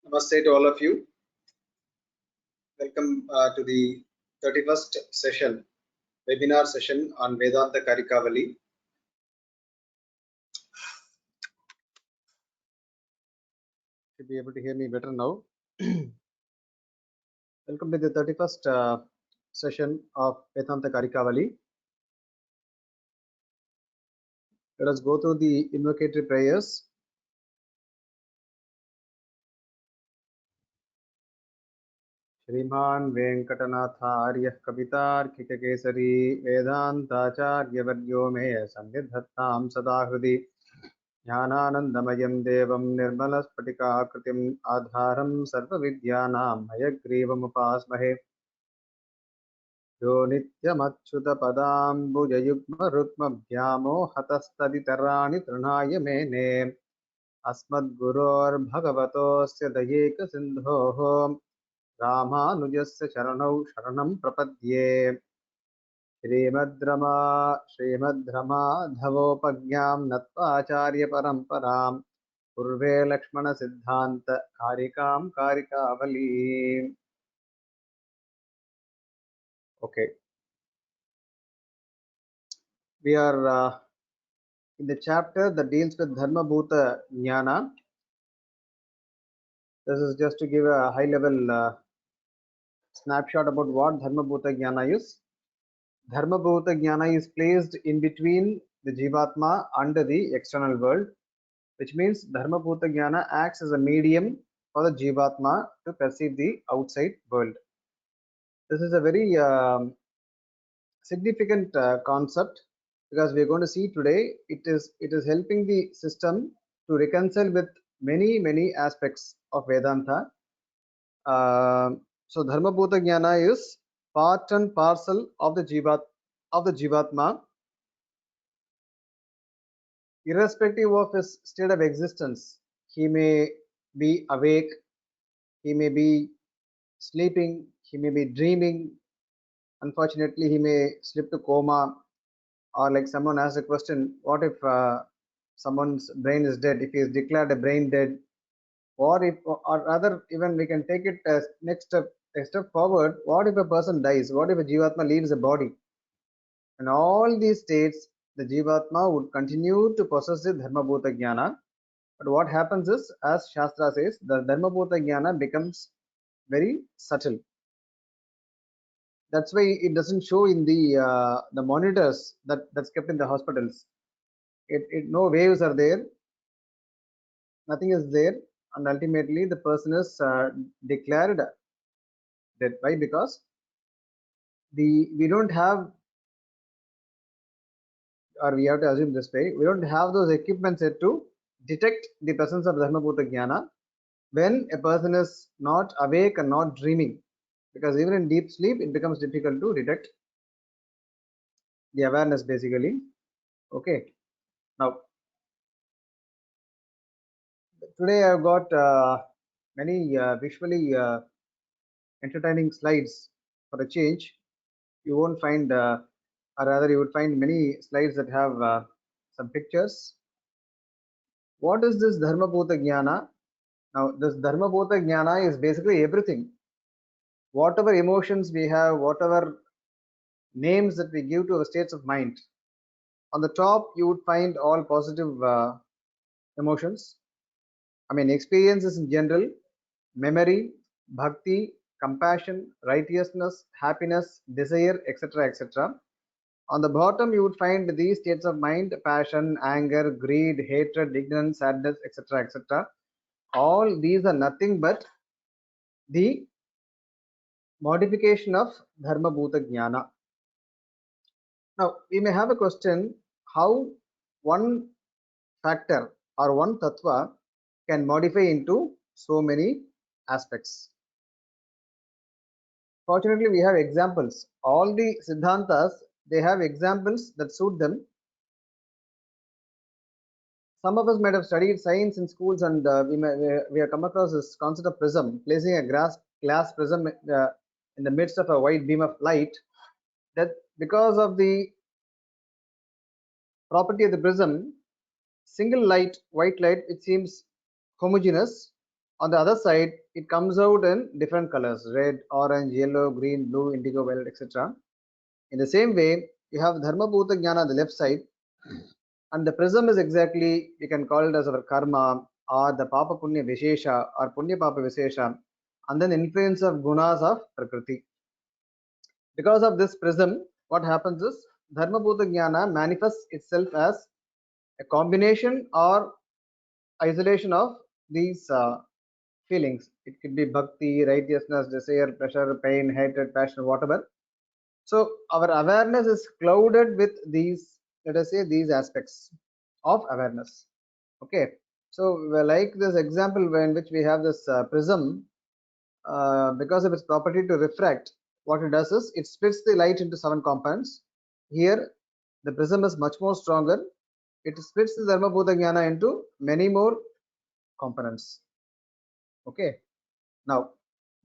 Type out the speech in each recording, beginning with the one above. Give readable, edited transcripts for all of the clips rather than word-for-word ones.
Namaste to all of you. Welcome to the 31st session, webinar session on Vedanta Karikavali. Should be able to hear me better now. Welcome to the 31st session of Vedanta Karikavali. Let us go through the invocatory prayers. Shriman Venkatanathāryah Kavitārkikakesari Vedantacharyavaryo me Sannidhattam Sadahudi Jnananandamayam Devam Nirmalaspatikākritim Adharam Sarvavidyanam Hayagrivam Upasmahe Yo Nityamachyuta Padambujayugma Rutmabhyamo Hatastaditarani Trunaya Mene Asmad Guror Bhagavatosya Dayeka Sindhoho Ramanujasya Sharanau Sharanam Prapadye Srimadrama Dhavopagyam Nattvacharya Paramparam Purve Lakshmana Siddhanta Karikam Karikavali. Okay, we are in the chapter that deals with Dharma Bhuta Jnana. This is just to give a high level snapshot about what Dharma Bhuta Jnana is. Dharma Bhuta Jnana is placed in between the Jivatma and the external world, which means Dharma Bhuta Jnana acts as a medium for the Jivatma to perceive the outside world. This is a very significant concept, because we are going to see today it is helping the system to reconcile with many aspects of Vedanta. So Dharma Bhuta Jnana is part and parcel of the Jivatma, irrespective of his state of existence. He may be awake, he may be sleeping, he may be dreaming. Unfortunately, he may slip to coma, or like someone asked a question, what if someone's brain is dead, if he is declared a brain dead, or if, or rather, even we can take it as a step forward, what if a person dies, what if a Jivatma leaves a body? In all these states, the Jivatma would continue to possess the Dharma Bhuta Jnana. But what happens is, as Shastra says, the Dharma Bhuta Jnana becomes very subtle. That's why it doesn't show in the monitors that's kept in the hospitals. No waves are there, nothing is there, and ultimately the person is declared dead. Why? Because we don't have, or we have to assume this way, we don't have those equipments yet to detect the presence of Dharma Bhuta Jnana when a person is not awake and not dreaming, because even in deep sleep it becomes difficult to detect the awareness, basically. Okay, now today I've got many visually entertaining slides. For a change, you won't find, or rather you would find many slides that have some pictures. What is this Dharma Bhuta Jnana? Now this Dharma Bhuta Jnana is basically everything. Whatever emotions we have, whatever names that we give to our states of mind, on the top you would find all positive emotions. I mean, experiences in general, memory, bhakti, compassion, righteousness, happiness, desire, etc. etc. On the bottom, you would find these states of mind: passion, anger, greed, hatred, ignorance, sadness, etc. etc. All these are nothing but the modification of Dharma Bhuta Jnana. Now, we may have a question, how one factor or one tattva can modify into so many aspects. Fortunately, we have examples. All the Siddhantas, they have examples that suit them. Some of us might have studied science in schools, and we have come across this concept of prism, placing a glass prism in the midst of a white beam of light. That because of the property of the prism, single light, white light, it seems homogeneous, On the other side, it comes out in different colors: red, orange, yellow, green, blue, indigo, violet, etc. In the same way, you have Dharma Bhuta Jnana on the left side, and the prism is exactly, you can call it as our karma or the Papa Punya Vishesha or Punya Papa Vishesha, and then influence of gunas of Prakriti. Because of this prism, what happens is Dharma Bhuta Jnana manifests itself as a combination or isolation of these feelings. It could be bhakti, righteousness, desire, pleasure, pain, hatred, passion, whatever. So our awareness is clouded with these, let us say, these aspects of awareness. Okay. So like this example in which we have this prism, because of its property to refract, what it does is it splits the light into 7 components. Here, the prism is much more stronger. It splits the Dharma Bhuta Jnana into many more components. Okay. Now,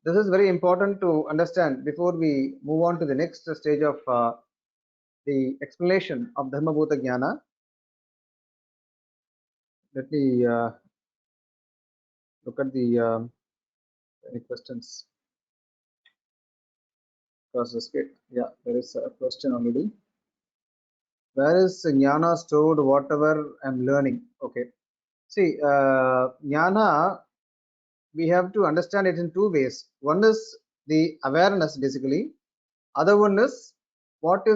this is very important to understand before we move on to the next stage of the explanation of Dharma Bhuta Jnana. Let me look at the any questions. Yeah, there is a question already. Where is Jnana stored? Whatever I'm learning. Okay. See, Jnana, we have to understand it in 2 ways. One is the awareness, basically. Other one is what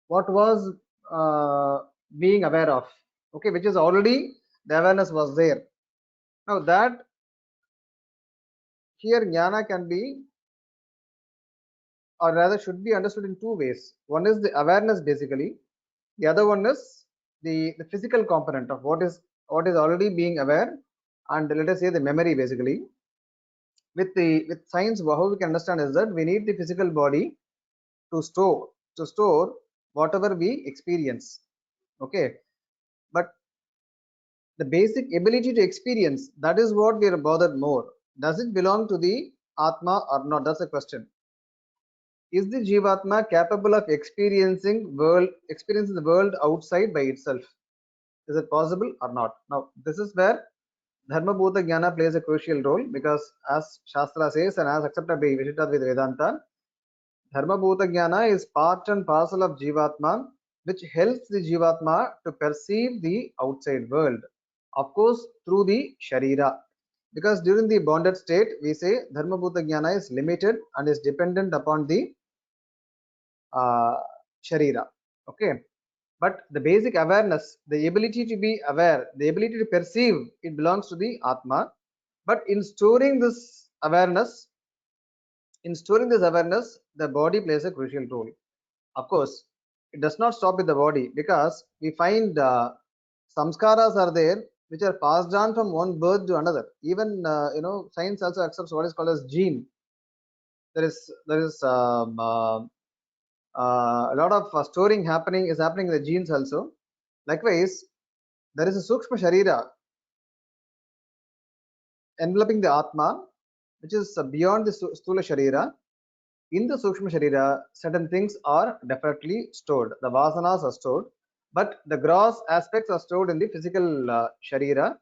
was being aware of. Okay, which is already the awareness was there. Now that here Jnana can be, or rather should be understood in 2 ways. One is the awareness, basically. The other one is the physical component of what is already being aware, and let us say the memory, basically. With science, how we can understand is that we need the physical body to store whatever we experience. Okay, but the basic ability to experience, that is what we are bothered more. Does it belong to the Atma or not? That's the question. Is the Jivatma capable of experiencing the world outside by itself? Is it possible or not? Now, this is where Dharma Bhuta Jnana plays a crucial role, because as Shastra says and as accepted by Vishittadvaita Vedanta, Dharma Bhuta Jnana is part and parcel of Jivatma, which helps the Jivatma to perceive the outside world. Of course, through the Sharira. Because during the bonded state, we say Dharma Bhuta Jnana is limited and is dependent upon the Sharira. Okay. But the basic awareness, the ability to be aware, the ability to perceive, it belongs to the Atma. But in storing this awareness, the body plays a crucial role. Of course, it does not stop with the body, because we find samskaras are there which are passed on from one birth to another. Even science also accepts what is called as gene. There is a lot of storing happening in the genes also. Likewise, there is a Sukshma Sharira enveloping the Atma, which is beyond the Stula Sharira. In the Sukshma Sharira, certain things are definitely stored. The Vasanas are stored, but the gross aspects are stored in the physical Sharira.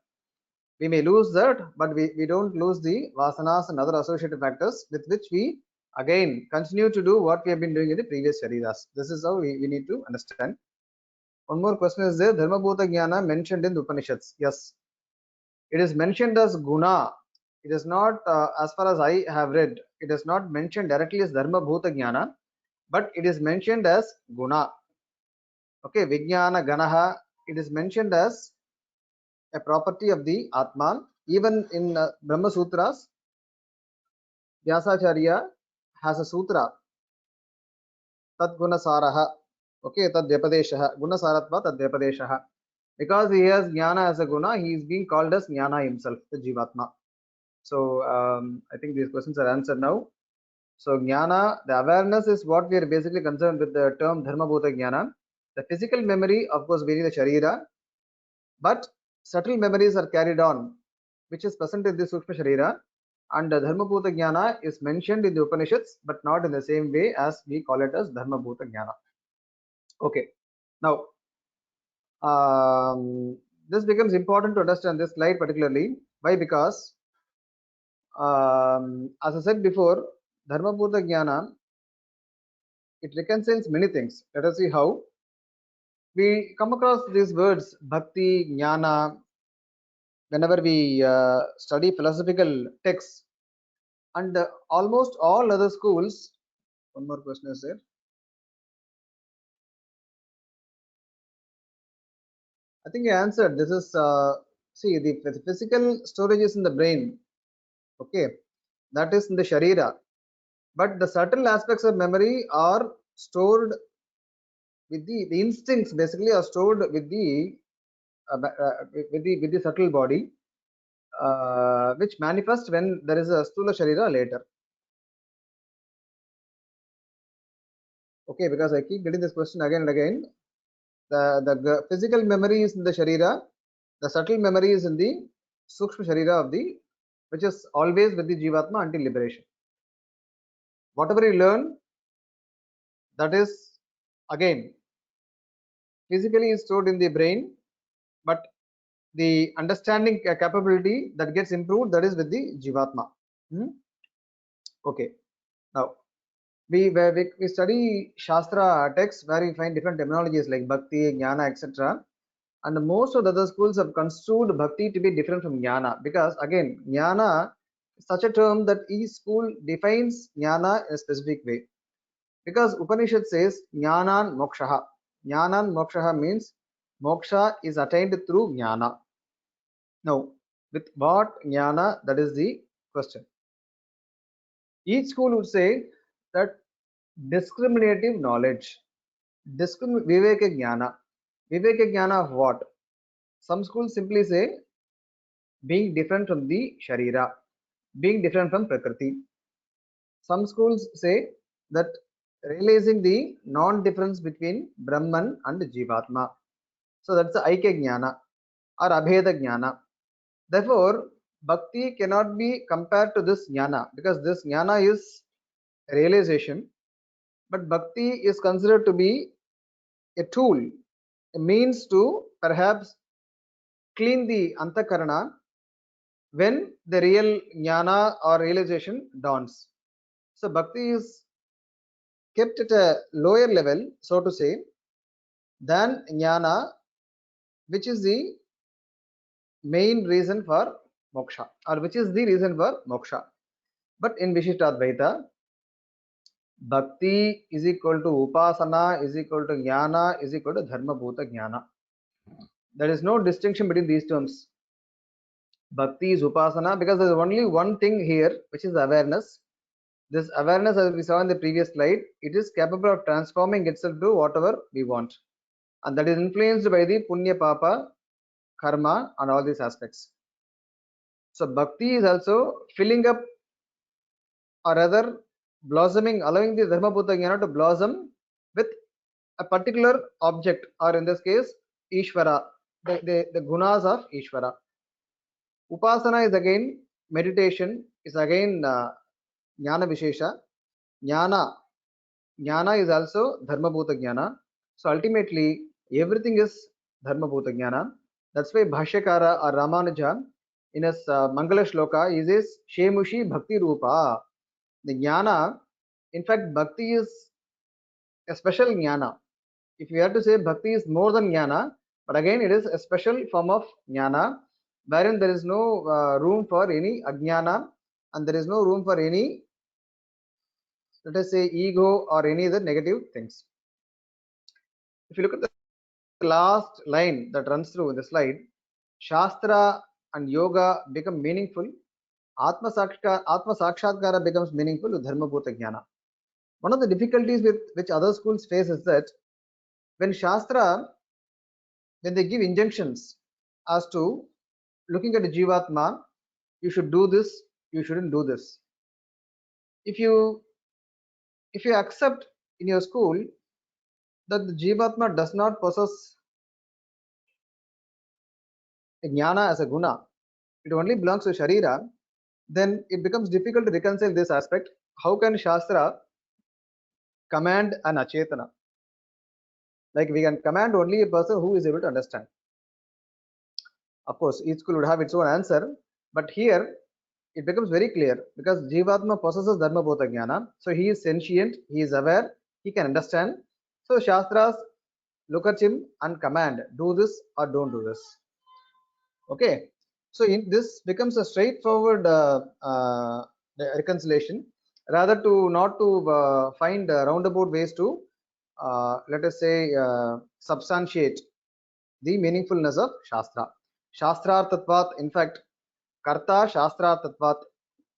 We may lose that, but we don't lose the Vasanas and other associated factors with which we again continue to do what we have been doing in the previous Shariras. This is how we need to understand. One more question is there. Dharma Bhuta Jnana mentioned in the Upanishads. Yes, it is mentioned as Guna. It is not, as far as I have read, it is not mentioned directly as Dharma Bhuta Jnana, but it is mentioned as Guna. Okay, Vijnana Ganaha, it is mentioned as a property of the Atman. Even in Brahma Sutras, Vyasacharya has a sutra, Tad Guna Saraha. Okay, Tad Vyapadeshaha, Guna Saratva Tad Vyapadeshaha. Because he has Jnana as a Guna, he is being called as Jnana himself, the Jivatma. So I think these questions are answered now. So Jnana, the awareness is what we are basically concerned with the term Dharma Bhuta Jnana. The physical memory, of course, being the Sharira, but subtle memories are carried on, which is present in the Sukshma Sharira, and Dharma Bhuta Jnana is mentioned in the Upanishads, but not in the same way as we call it as Dharma Bhuta Jnana. Okay, now this becomes important to understand this slide particularly. Why? Because as I said before, Dharma Bhuta Jnana, it reconciles many things. Let us see how. We come across these words, Bhakti, Jnana, whenever we study philosophical texts, and almost all other schools. One more question is there. I think you answered. This is see the physical storage is in the brain. Okay, that is in the sharira. But the subtle aspects of memory are stored with the instincts. Basically, are stored with the with the subtle body, which manifests when there is a stula sharira later. Okay, because I keep getting this question again and again. The physical memory is in the sharira, the subtle memory is in the sukshma sharira of the, which is always with the jivatma until liberation. Whatever you learn, that is again physically is stored in the brain, but the understanding capability that gets improved, that is with the jivatma. Okay, now we study shastra texts where we find different terminologies like bhakti, jnana, etc. And most of the other schools have construed bhakti to be different from jnana, because again jnana is such a term that each school defines jnana in a specific way. Because Upanishad says jnanan mokshaha. Jnanan mokshaha means moksha is attained through jnana. Now, with what jnana, that is the question. Each school would say that discriminative knowledge, viveka jnana. Viveka jnana of what? Some schools simply say being different from the sharira, being different from prakriti. Some schools say that realizing the non-difference between Brahman and Jivatma. So that's the Aikya Jnana or Abheda Jnana. Therefore, Bhakti cannot be compared to this Jnana, because this Jnana is realization, but Bhakti is considered to be a tool, a means to perhaps clean the Antakarana when the real Jnana or realization dawns. So Bhakti is kept at a lower level, so to say, than Jnana, which is the main reason for moksha, or which is the reason for moksha. But in Vishishtadvaita, Bhakti is equal to Upasana is equal to Jnana is equal to Dharma Bhuta Jnana. There is no distinction between these terms. Bhakti is Upasana because there is only one thing here, which is awareness. This awareness, as we saw in the previous slide, it is capable of transforming itself to whatever we want. And that is influenced by the Punya Papa, Karma, and all these aspects. So Bhakti is also filling up, or rather blossoming, allowing the Dharma Bhuta Jnana to blossom with a particular object, or in this case, Ishvara, the gunas of Ishvara. Upasana is again meditation, is again Jnana Vishesha. Jnana is also Dharma Bhuta Jnana. So ultimately, everything is Dharma Bhuta Jnana. That's why Bhashyakara or Ramanuja in his Mangala Shloka, he says Shemushi Bhakti Rupa. The Jnana, in fact, Bhakti is a special Jnana. If you have to say Bhakti is more than Jnana, but again it is a special form of Jnana, wherein there is no room for any Ajnana, and there is no room for any, let us say, ego or any other negative things. If you look at the last line that runs through the slide, Shastra and Yoga become meaningful. Atma Sakshatkara becomes meaningful with Dharma Bhuta Jnana. One of the difficulties with which other schools face is that when Shastra, when they give injunctions as to looking at the Jivatma, you should do this, you shouldn't do this. If you accept in your school that the Jivatma does not possess a jnana as a guna, it only belongs to Sharira, then it becomes difficult to reconcile this aspect. How can Shastra command an Achetana? Like we can command only a person who is able to understand. Of course, each school would have its own answer, But here it becomes very clear because Jivatma possesses Dharma Bhuta Jnana. So he is sentient, he is aware, he can understand. So Shastras look at him and command, do this or don't do this. Okay. So this becomes a straightforward reconciliation rather to not to find roundabout ways to let us say substantiate the meaningfulness of Shastra. Shastrartatvat, in fact, Karta Shastrartatvat,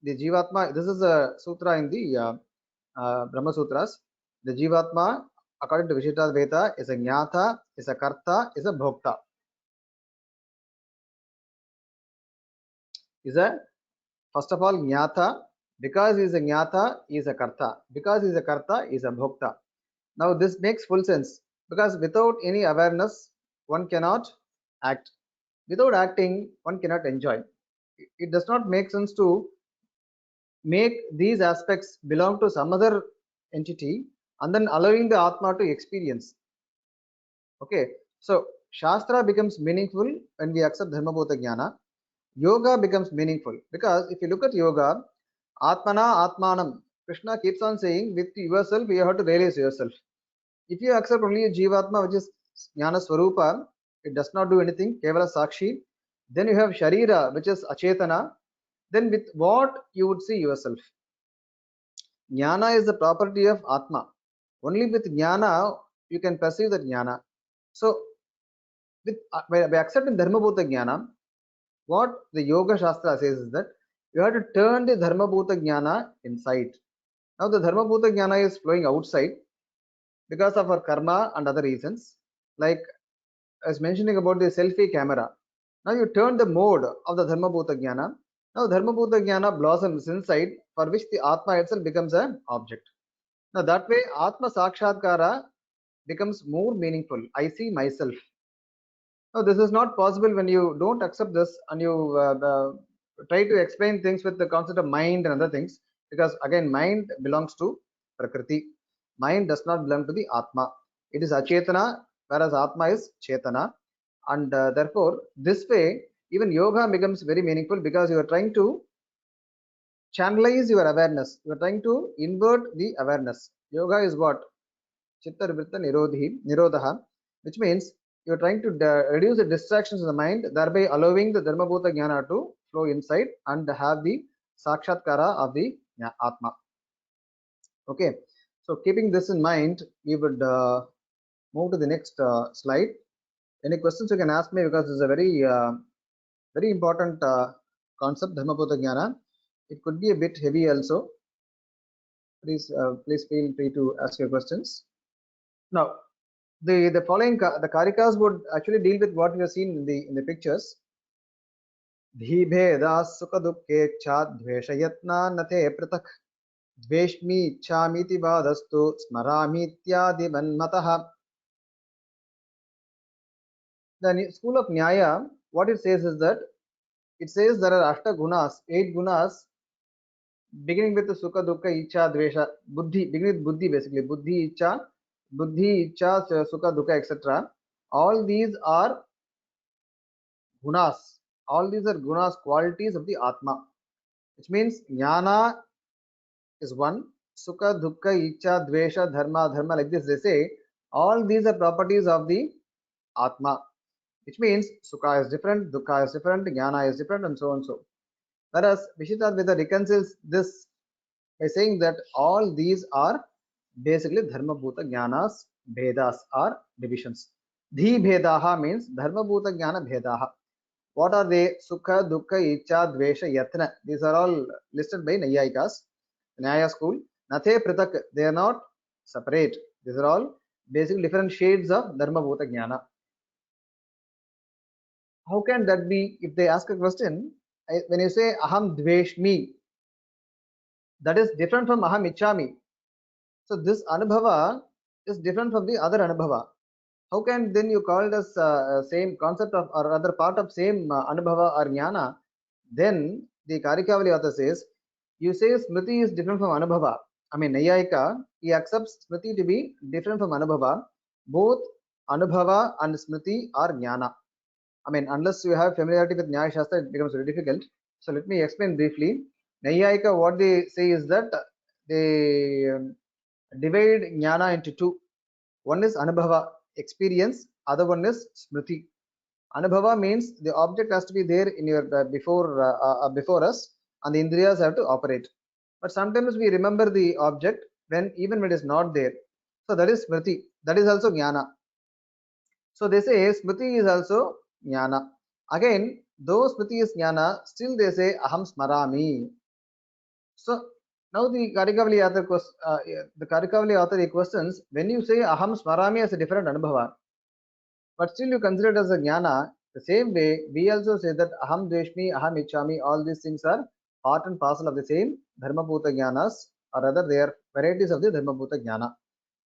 the Jivatma, this is a sutra in the Brahma Sutras. The Jivatma, according to Vishishtadvaita, is a Jnata, is a Karta, is a Bhokta. Is a, first of all, Jnata. Because he is a Jnata, he is a Karta. Because he is a Karta, he is a Bhokta. Now this makes full sense because without any awareness, one cannot act. Without acting, one cannot enjoy. It does not make sense to make these aspects belong to some other entity and then allowing the Atma to experience. Okay, so Shastra becomes meaningful when we accept Dharma Bhuta Jnana. Yoga becomes meaningful because if you look at yoga, Atmana Atmanam, Krishna keeps on saying, with yourself, you have to realize yourself. If you accept only a Jivatma, which is Jnana Swarupa, it does not do anything, Kevala Sakshi. Then you have Sharira, which is Achetana. Then with what you would see yourself? Jnana is the property of Atma. Only with Jnana you can perceive that Jnana. So with by accepting Dharma Bhuta Jnana, what the Yoga Shastra says is that you have to turn the Dharma Bhuta Jnana inside. Now the Dharma Bhuta Jnana is flowing outside because of our karma and other reasons. Like I was mentioning about the selfie camera. Now you turn the mode of the Dharma Bhuta Jnana. Now Dharma Bhuta Jnana blossoms inside, for which the Atma itself becomes an object. Now that way Atma Sakshatkara becomes more meaningful. I see myself. Now this is not possible when you don't accept this and you try to explain things with the concept of mind and other things, because again mind belongs to Prakriti. Mind does not belong to the Atma. It is Achetana, whereas Atma is Chetana. And therefore this way even yoga becomes very meaningful because you are trying to channelize your awareness. You are trying to invert the awareness. Yoga is what? Chitta Vritta Nirodha, which means you are trying to reduce the distractions of the mind, thereby allowing the Dharma Bhuta Jnana to flow inside and have the Sakshatkara of the Atma. Okay, so keeping this in mind, we would move to the next slide. Any questions you can ask me because this is a very important concept, Dharma Bhuta Jnana. It could be a bit heavy also. Please feel free to ask your questions. Now, the following the karikas would actually deal with what we have seen in the pictures. Dhibheda sukha dukkhe cha dveshayatna nate pratak dveshmi chamiti vadastu smaramitya divanmatah. The school of Nyaya, what it says is that it says there are ashta gunas, 8 gunas, beginning with the sukha dukkha icha dvesha buddhi, beginning with buddhi basically, buddhi icha sukha dukkha etc. All these are gunas. All these are gunas, qualities of the Atma, which means Jnana is one, Sukha, Dukkha, Icha, Dvesha, Dharma, like this they say. All these are properties of the Atma, which means Sukha is different, Dukkha is different, Jnana is different, and so on so. Whereas Vishishtadvaita reconciles this by saying that all these are basically Dharma Bhuta Jnanas, Bhedas are divisions. Dhi Bhedaha means Dharma Bhuta Jnana Bhedaha. What are they? Sukha, Dukkha, Icha, Dvesha, Yatna. These are all listed by Nayayikas, Nyaya school. Nathe Pratak, they are not separate. These are all basically different shades of Dharma Bhuta Jnana. How can that be? If they ask a question, when you say Aham Dveshmi, that is different from Aham Ichami. So this Anubhava is different from the other Anubhava. How can then you call it as same concept of or other part of same Anubhava or Jnana? Then the Karikavali author says, you say Smriti is different from Anubhava. I mean, Nayayika, he accepts Smriti to be different from Anubhava. Both Anubhava and Smriti are Jnana. I mean, unless you have familiarity with Nyaya Shastra, it becomes very difficult. So let me explain briefly. Nayayika, what they say is that they divide jnana into two. One is anubhava, experience. Other one is smriti. Anubhava means the object has to be there in your before us, and the indriyas have to operate. But sometimes we remember the object even when it is not there. So that is smriti. That is also jnana. So they say smriti is also jnana. Again, though smriti is jnana, still they say aham smarami. So now the Karikavali author he questions, when you say aham smarami as a different anubhava, but still you consider it as a jnana, the same way we also say that aham dveshmi, aham ichami, all these things are part and parcel of the same dharmabhuta jnanas, or rather they are varieties of the dharmabhuta jnana.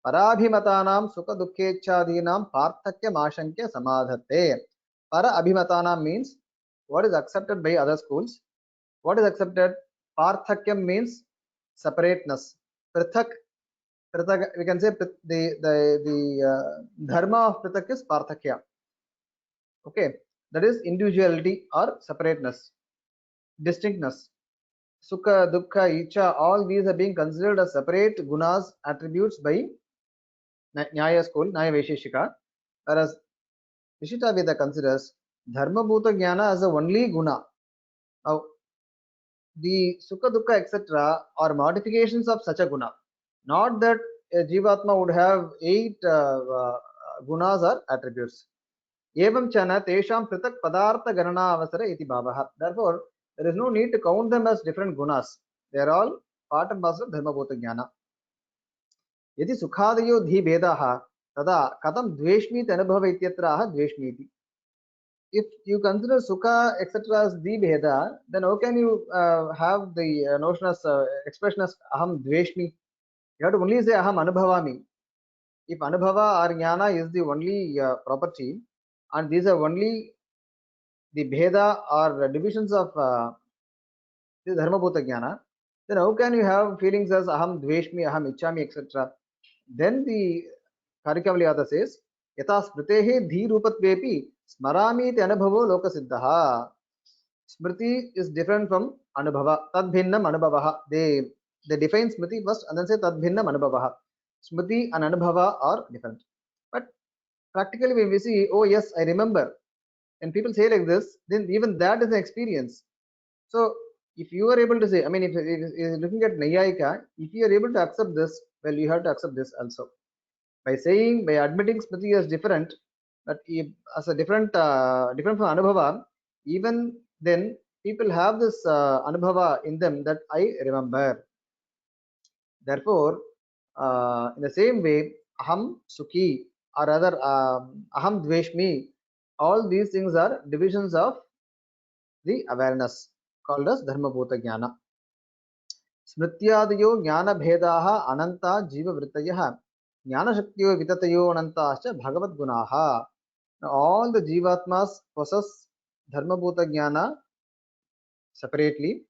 Parabhimatanam sukha dukkhechadinam parthakya mashankya samadhate. Para abhimatanam means what is accepted by other schools. What is accepted? Parthakyam means separateness. Prithak, prithak we can say the dharma of prithak is parthakya. Okay, that is individuality or separateness, distinctness. Sukha, dukkha, icha, all these are being considered as separate gunas, attributes by Nyaya school, Nyaya Vaisheshika, whereas Nishita Veda considers Dharma Bhuta Jnana as the only guna. Now, the Sukha, Dukkha, etc. are modifications of such a guna. Not that a Jivatma would have 8 gunas or attributes. Evam chana tesham pritak padartha ganana avasara iti bhavaha. Therefore, there is no need to count them as different gunas. They are all part and parcel of Dharma Bhuta Jnana. यदि सुखादयो धी भेदाः तदा कथं द्वेष्मीति अनुभव इत्यत्राह द्वेष्मीति. If you consider sukha etc as the bheda, then how can you have the notion as expression as aham dveshmi? You have to only say aham anubhavami. If anubhava or jnana is the only property, and these are only the bheda or divisions of the dharmabhuta jnana, then how can you have feelings as aham dveshmi, aham ichami, etc.? Then the Karikavaliyata says, Yata smritehe dhi rupatvepi smarami te anubhavo lokasiddhaha. Smriti is different from anubhava. Tad bhinnam anubhavaha. They define smriti first and then say tad bhinnam anubhavaha. Smriti and anubhava are different. But practically when we see, oh yes, I remember. When people say like this, then even that is an experience. So if you are able to say, I mean, if you're looking at Nayayika, if you are able to accept this, well, you have to accept this also. By admitting smriti as different, but as a different from anubhava, even then people have this anubhava in them that I remember. Therefore, in the same way, aham sukhi or rather aham dveshmi, all these things are divisions of the awareness called as dharma bhuta jnana. स्मृत्यादयो ज्ञानभेदाः Ananta जीववृत्तयः ज्ञानशक्तियो विततयो अनन्ताश्च भगवद्गुणाः. All the jivatmas possess dharmabhuta jnana separately.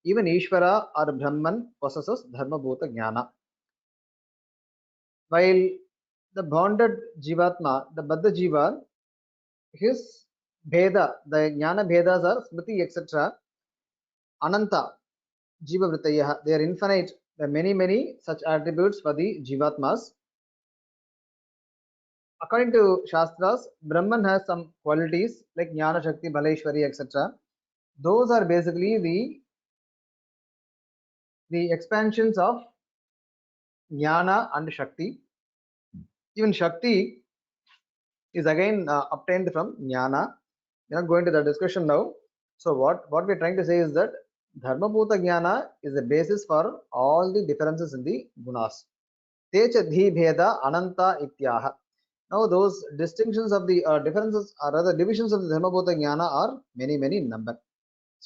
Even Ishvara or Brahman possesses dharmabhuta jnana. While the bonded jivatma, the baddha jiva, his bheda, the jnana bhedas are smriti etc. Ananta jiva vrittayah, they are infinite. There are many such attributes for the jivatmas. According to Shastras, Brahman has some qualities like Jnana Shakti, Balaishwari, etc. Those are basically the expansions of Jnana and Shakti. Even Shakti is again obtained from Jnana. We are not going to the discussion now. So what we are trying to say is that Dharma Bhuta Jnana is the basis for all the differences in the gunas. Techa dhi bheda ananta ityaha. Now those distinctions of the differences or rather divisions of the Dharma Bhuta Jnana are many in number.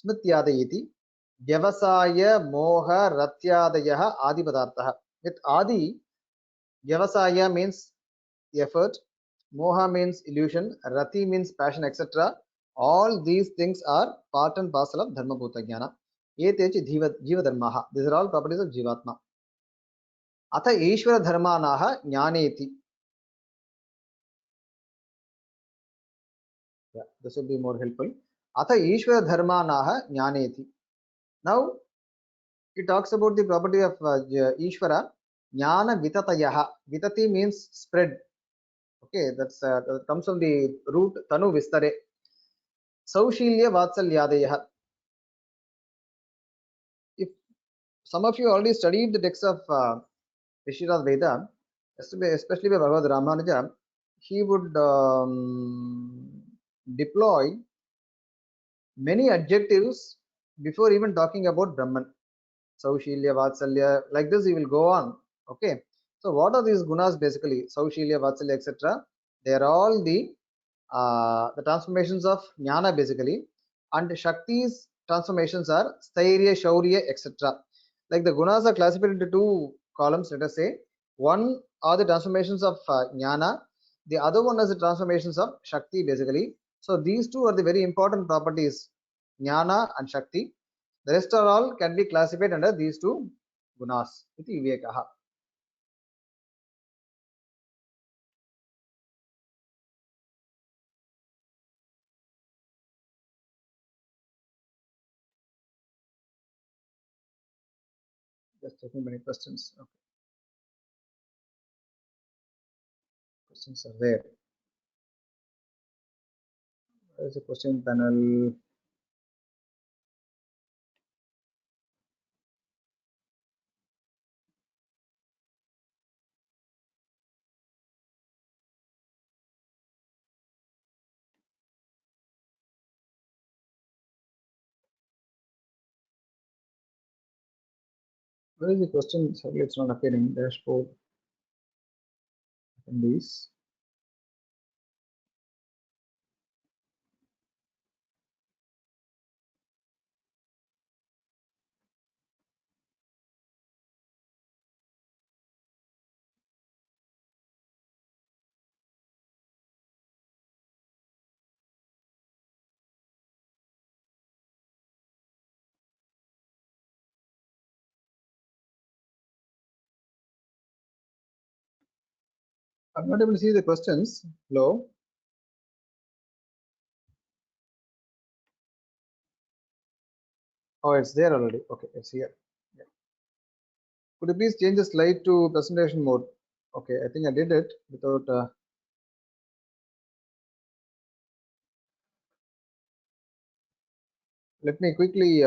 Smrityadayiti Vyavasaya Moha Ratyadayah Adi Padartha. With Adi, Vyavasaya means effort, Moha means illusion, Rati means passion, etc. All these things are part and parcel of Dharma Bhuta Jnana. Etechi Jiva Dharmaha. These are all properties of Jivatma. Atha Ishvara Dharmanaha Jnaneti. Yeah, this will be more helpful. Atha Ishvara Dharmanaha Jnaneti. Now it talks about the property of Ishvara. Jnana Vitatayaha. Vitati means spread. Okay, that comes from the root Tanu Vistare. Saushilya Vatsalyadeyaha. If some of you already studied the text of Vishirad Veda, especially by Bhagavad Ramanuja, he would deploy many adjectives before even talking about Brahman. Saushilya, Vatsalya, like this he will go on. Okay. So what are these gunas basically? Saushilya, Vatsalya, etc. They are all the transformations of Jnana basically. And Shakti's transformations are Stairya, Shaurya, etc. Like the gunas are classified into two columns, let us say. One are the transformations of Jnana. The other one is the transformations of Shakti basically. So these two are the very important properties, Jnana and Shakti. The rest are all can be classified under these two gunas. Iti vivekaha. Just checking many questions. Okay. Questions are there. There is a question panel. Where is the question? Sorry, it's not appearing. Dashboard. Attendees. I'm not able to see the questions. Hello. Oh, it's there already. Okay, it's here. Yeah. Could you please change the slide to presentation mode? Okay, I think I did it without. Let me quickly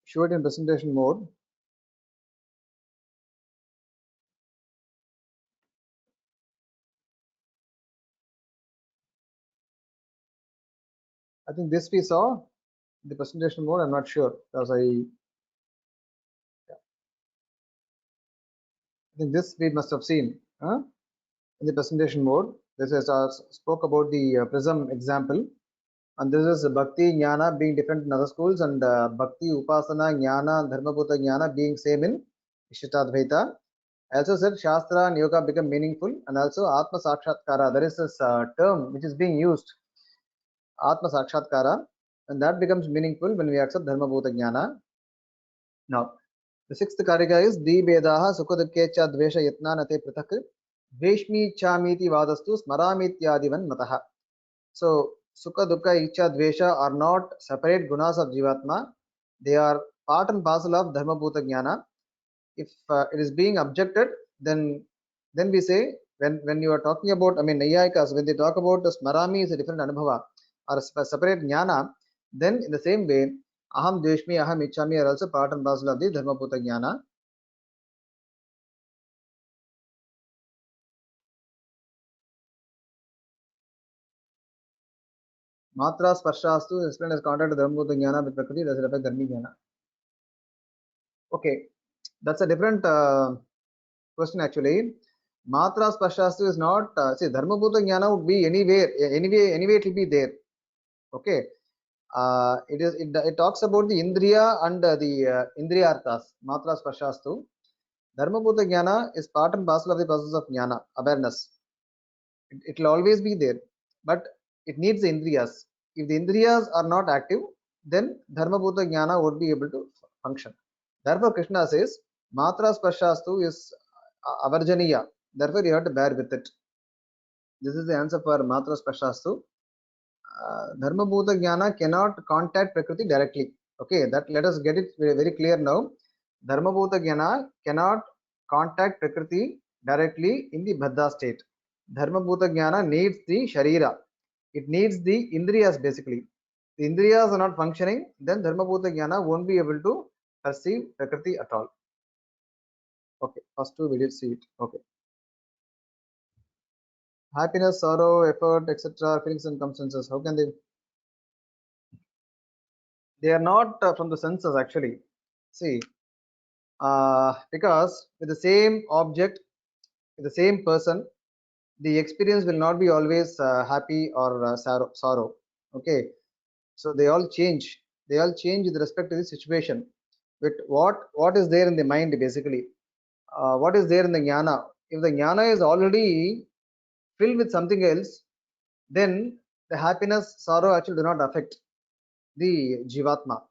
show it in presentation mode. I think this we saw the presentation mode. I'm not sure because I think this we must have seen in the presentation mode. This is spoke about the prism example, and this is Bhakti Jnana being different in other schools, and Bhakti Upasana Jnana Dharmabhuta Jnana being same in Vishishtadvaita. I also said Shastra and Yoga become meaningful, and also Atma Sakshatkara. There is this term which is being used, Atma Sakshatkara, and that becomes meaningful when we accept Dharmabhuta Jnana. Now, the sixth karika is Dibedaha Sukadukkecha Dvesha Yatnanate Pratak Dveshmi Chamiti Vadastu Smaramithyadivan Mataha. So, Sukha, Dukkha, Icha, Dvesha are not separate gunas of Jivatma. They are part and parcel of Dharmabhuta Jnana. If it is being objected, then we say when you are talking about, I mean, Nayayikas, when they talk about the Smarami is a different Anubhava or a separate Jnana, then in the same way, Aham Dveshmi, Aham Ichami are also part and parcel of the Dharmabhuta Jnana. Matra Sparshastu is explained as contact to Dharmabhuta Jnana with Prakriti, does it affect Dharmi Jnana? Okay, that's a different question actually. Matra Sparshastu is not, see, Dharmabhuta Jnana would be anywhere, anyway it will be there. Okay. It talks about the Indriya and the Indriyarthas, Matra Sparshastu. Dharmabhuta Jnana is part and parcel of the process of Jnana, awareness. It will always be there, but it needs the Indriyas. If the Indriyas are not active, then Dharmabhuta Jnana would be able to function. Therefore, Krishna says, Matra Sparshastu is Avarjaniya. Therefore, you have to bear with it. This is the answer for Matra Sparshastu. Dharma Bhuta Jnana cannot contact Prakriti directly. Okay, that let us get it very clear now. Dharma Bhuta Jnana cannot contact Prakriti directly in the Baddha state. Dharma Bhuta Jnana needs the Sharira. It needs the Indriyas basically. The Indriyas are not functioning, then Dharma Bhuta Jnana won't be able to perceive Prakriti at all. Okay, first two we did see it. Okay. Happiness, sorrow, effort, etc., feelings and circumstances. How can they? They are not from the senses actually. See, because with the same object, with the same person, the experience will not be always happy or sorrow. Okay, so they all change. They all change with respect to the situation. With what is there in the mind basically. What is there in the jnana? If the jnana is already filled with something else, then the happiness, sorrow actually do not affect the jivatma.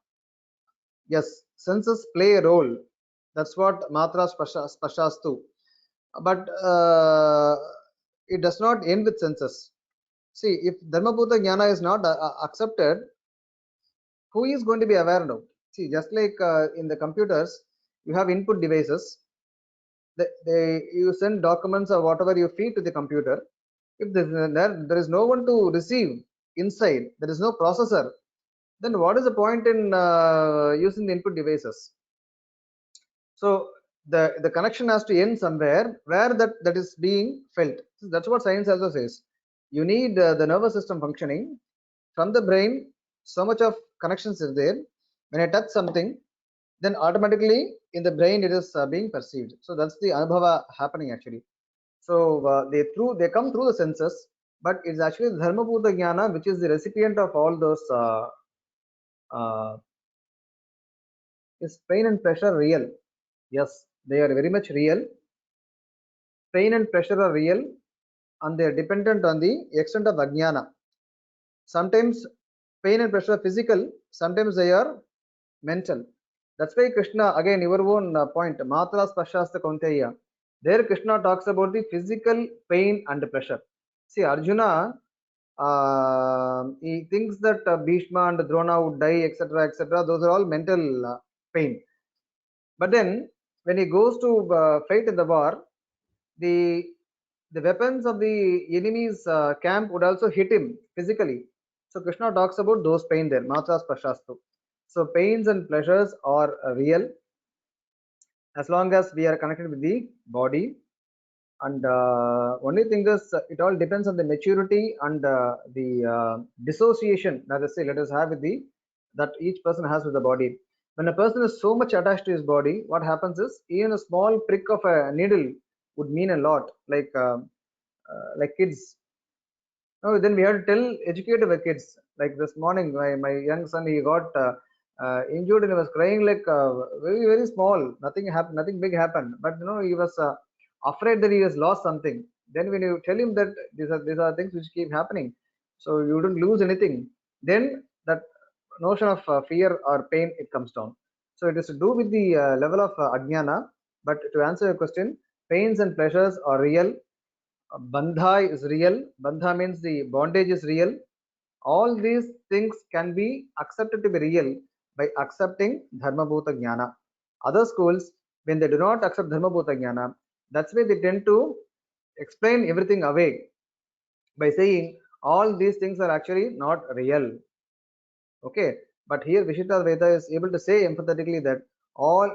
Yes, senses play a role. That's what matra spashastu. But it does not end with senses. See, if dharmabhuta jnana is not accepted, who is going to be aware now? See, just like in the computers, you have input devices. You send documents or whatever you feed to the computer. If there is no one to receive inside, there is no processor, then what is the point in using the input devices? So the connection has to end somewhere where that is being felt. So that's what science also says. You need the nervous system functioning from the brain. So much of connections is there. When I touch something, then automatically in the brain it is being perceived. So that's the anubhava happening actually. So they come through the senses, but it's actually dharmabhuta jnana which is the recipient of all those. Uh, is pain and pleasure real? Yes, they are very much real. Pain and pressure are real and they are dependent on the extent of ajnana. Sometimes pain and pressure are physical, sometimes they are mental. That's why Krishna, again, your own point, Matra Spashasta Kaunteya. There Krishna talks about the physical pain and pressure. See, Arjuna, he thinks that Bhishma and Drona would die, etc., etc. Those are all mental pain. But then, when he goes to fight in the war, the the weapons of the enemy's camp would also hit him physically. So Krishna talks about those pain there, matra spashastu. So pains and pleasures are real as long as we are connected with the body. And only thing is, it all depends on the maturity and the dissociation. Let us have with the that each person has with the body. When a person is so much attached to his body, what happens is even a small prick of a needle would mean a lot. Like kids. No, then we have to educate our kids. Like this morning, my young son, he got injured and he was crying like very very small. Nothing happened, nothing big happened. But he was afraid that he has lost something. Then when you tell him that these are things which keep happening, so you don't lose anything. Then that notion of fear or pain it comes down. So it is to do with the level of ajnana. But to answer your question, pains and pleasures are real. Bandha is real. Bandha means the bondage is real. All these things can be accepted to be real by accepting dharma bhuta jnana. Other schools, when they do not accept dharma bhuta jnana, that's why they tend to explain everything away by saying all these things are actually not real. Okay, but here Vishita Veda is able to say emphatically that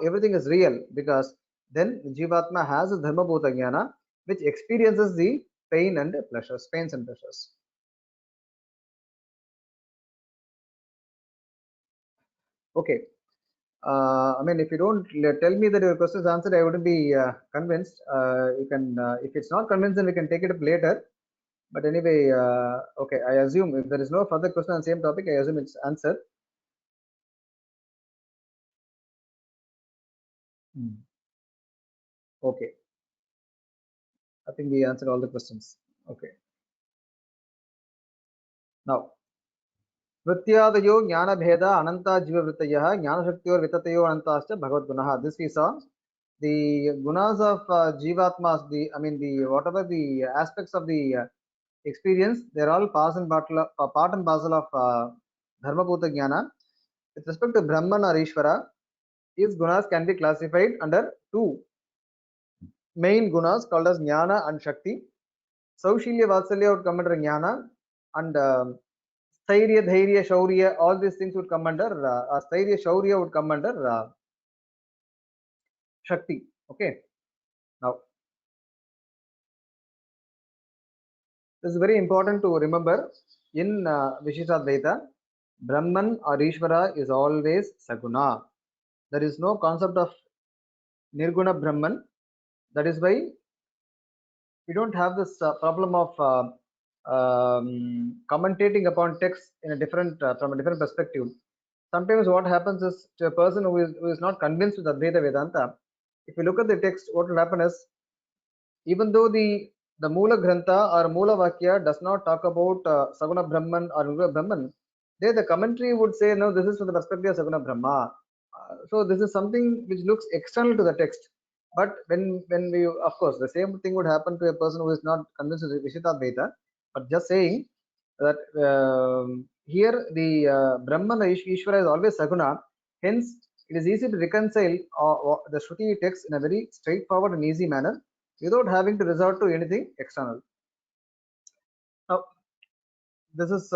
everything is real, because then Jivatma has a dharma bhuta jnana which experiences the pains and pleasures. Okay. I mean, if you don't tell me that your question is answered, I wouldn't be convinced. You can, if it's not convinced, then we can take it up later. But anyway, okay, I assume if there is no further question on the same topic, I assume it's answered. Okay, I think we answered all the questions. Okay, now Vrityadayo Jnana Bheda Ananta Jiva Vritaya Jnana Shaktiyor Vitatayo Anantascha Bhagavad Gunaha. This we saw the gunas of Jivatmas, the I mean the whatever the aspects of the experience, they're all part and parcel of Dharmabhuta Jnana. With respect to Brahman or Ishvara, these gunas can be classified under two main gunas called as Jnana and Shakti. Saushilya Vatsalya would come under Jnana, and Stairya, Dhairya, Shaurya, all these things would come under, Stairya, Shaurya would come under Shakti. Okay. Now, this is very important to remember in Vishishtadvaita. Brahman or Ishvara is always Saguna. There is no concept of Nirguna Brahman. That is why we don't have this problem of commentating upon text in a different from a different perspective. Sometimes what happens is, to a person who is not convinced with Advaita Vedanta, if you look at the text, what will happen is, even though the Mula Grantha or Mula Vakya does not talk about Saguna Brahman or Nirguna Brahman, there the commentary would say, no, this is from the perspective of Saguna Brahma. So this is something which looks external to the text. But when we, of course, the same thing would happen to a person who is not convinced with Vishishtadvaita. But just saying that here the Brahman, Ishvara is always Saguna. Hence, it is easy to reconcile the Shruti text in a very straightforward and easy manner without having to resort to anything external. Now, this is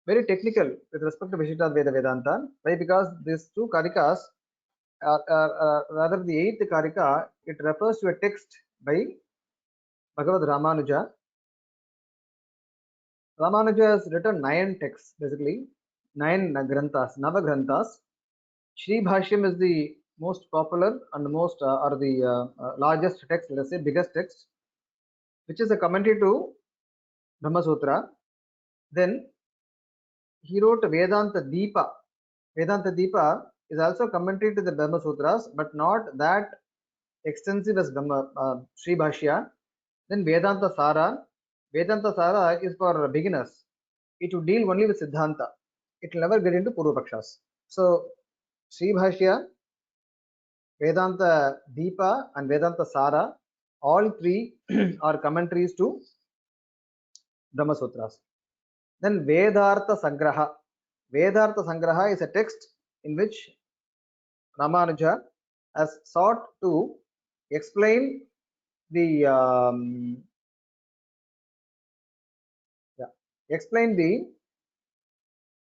very technical with respect to Vishishtadvaita Vedanta. Why? Because these two karikas, rather the 8th karika, it refers to a text by Bhagavad Ramanuja. Ramanuja has written 9 texts, basically 9 granthas, Nava granthas. Shri Bhashyam is the most popular and most or the largest text, let us say biggest text, which is a commentary to Brahma Sutra. Then he wrote Vedanta Deepa. Vedanta Deepa is also commentary to the Brahma Sutras, but not that extensive as Sri Bhashya. Then Vedanta Sara. Vedanta Sara is for beginners. It will deal only with Siddhanta. It will never get into Purvapakshas. So Sri Bhashya, Vedanta Deepa and Vedanta Sara, all three are commentaries to Brahma Sutras. Then Vedartha Sangraha. Vedartha Sangraha is a text in which Ramanuja has sought to explain the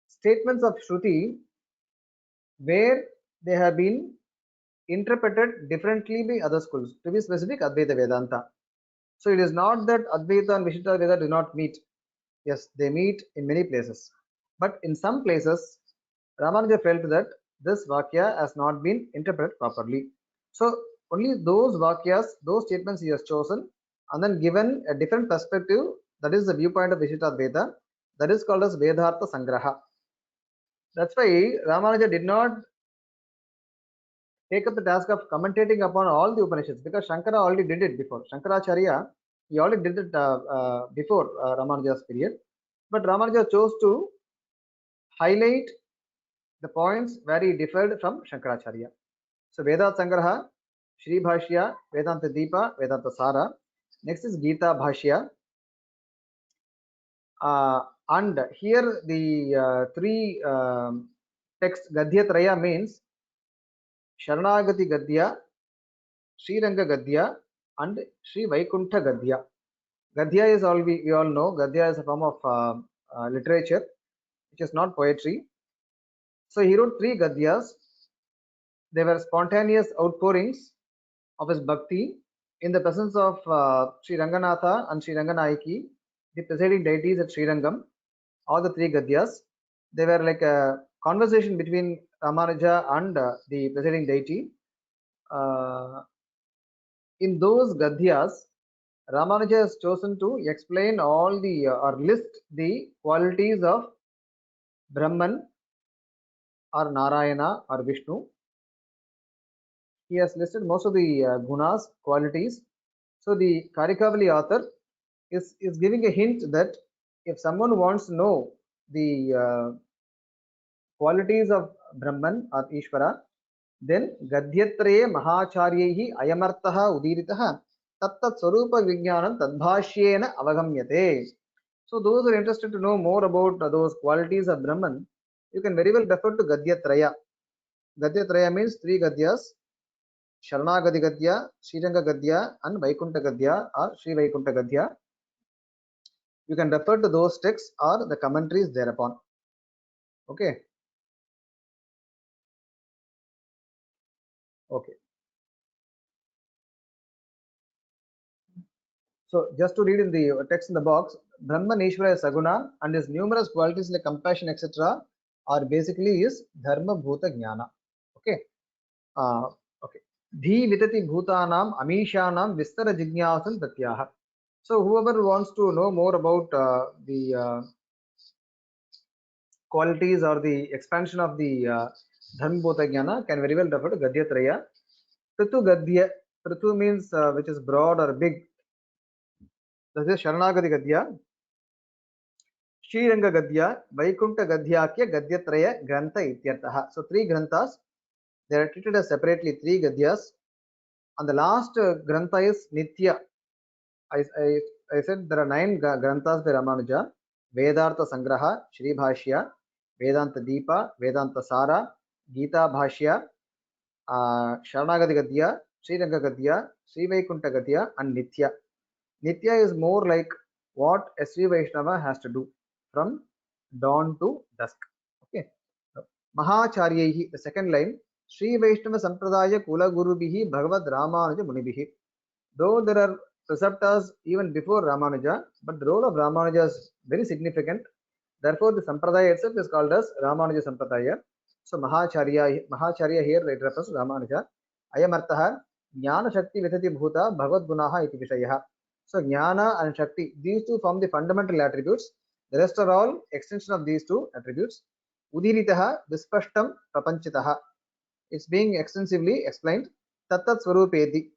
statements of Shruti where they have been interpreted differently by other schools. To be specific, Advaita Vedanta. So it is not that Advaita and Vishishtadvaita do not meet. Yes, they meet in many places. But in some places, Ramanuja felt that this Vakya has not been interpreted properly. So only those Vakyas, those statements he has chosen and then given a different perspective, that is the viewpoint of Vishishtadvaita, that is called as Vedartha Sangraha. That's why Ramanuja did not take up the task of commentating upon all the Upanishads, because Shankara already did it before. Shankaracharya, he already did it before Ramanuja's period. But Ramanuja chose to highlight the points where he differed from Shankaracharya. So Vedanta Sangraha, Shri Bhashya, Vedanta Deepa, Vedanta Sara. Next is Gita Bhashya. And here the three texts, Gadhya means Sharanagati Gadhya, Sri Ranga Gadhya, and Sri Vaikuntha Gadhya. Gadhya is all we all know. Gadhya is a form of literature, which is not poetry. So he wrote 3 Gadhyas. They were spontaneous outpourings of his bhakti in the presence of Sri Ranganatha and Sri Ranganayaki, the presiding deities at Sri Rangam. All the 3 Gadhyas, they were like a conversation between Ramanuja and the presiding deity. In those Gadhyas, Ramanuja has chosen to explain all the or list the qualities of Brahman or Narayana or Vishnu. He has listed most of the gunas, qualities. So the Karikavali author is giving a hint that if someone wants to know the qualities of Brahman or Ishvara, then Gadhyatraye Mahacharyehi Ayamartaha Udiritaha Tattat Swarupa Vijnanam Tadbhashyena Avagamyate. So those who are interested to know more about those qualities of Brahman, you can very well refer to Gadyatraya. Gadyatraya means three Gadyas: Sharanagati Gadya, Sriranga Gadya, and Vaikunta Gadya or Sri Vaikunta Gadya. You can refer to those texts or the commentaries thereupon. Okay. Okay. So just to read in the text in the box, Brahman Ishvara is Saguna, and his numerous qualities like compassion, etc., are basically is Dharma Bhuta Jnana. Okay. Okay. Dhi Vitati Bhutanam Amishanam Vistara Jignasan Tatyaha. So whoever wants to know more about the qualities or the expansion of the Dharma Bhuta Jnana can very well refer to Gadyatraya. Pritu Gadya. Pritu means which is broad or big. That is Sharanagati Gadya. Sriranga Gadya, Vaikunta Gadhyakya Gadyatraya Grantha Ityarthaha. So three Granthas, they are treated as separately three Gadyas. And the last Grantha is Nitya. I said there are 9 Granthas by Ramanuja: Vedartha Sangraha, Shri Bhashya, Vedanta Deepa, Vedanta Sara, Gita Bhashya, Sharanagati Gadya, Sriranga Gadya, Sri Vaikunta Gadya, and Nitya. Nitya is more like what a Sri Vaishnava has to do from dawn to dusk. Okay. Mahacharyahi, the second line, Sri Vaishnava Sampradaya Kula Gurubihi Bhagavad Ramanuja Munibihi. Though there are preceptors even before Ramanuja, but the role of Ramanuja is very significant. Therefore, the Sampradaya itself is called as Ramanuja Sampradaya. So Mahacharya here it refers to Ramanuja. Ayamartaha Jnana Shakti Vitati Bhuta Bhagavad Gunaha iti Vishayaha. So Jnana and Shakti, these two form the fundamental attributes. The rest are all extension of these two attributes. Udiritaha Vispashtam Prapanchitaha. It's being extensively explained. Tattat Swarupeti.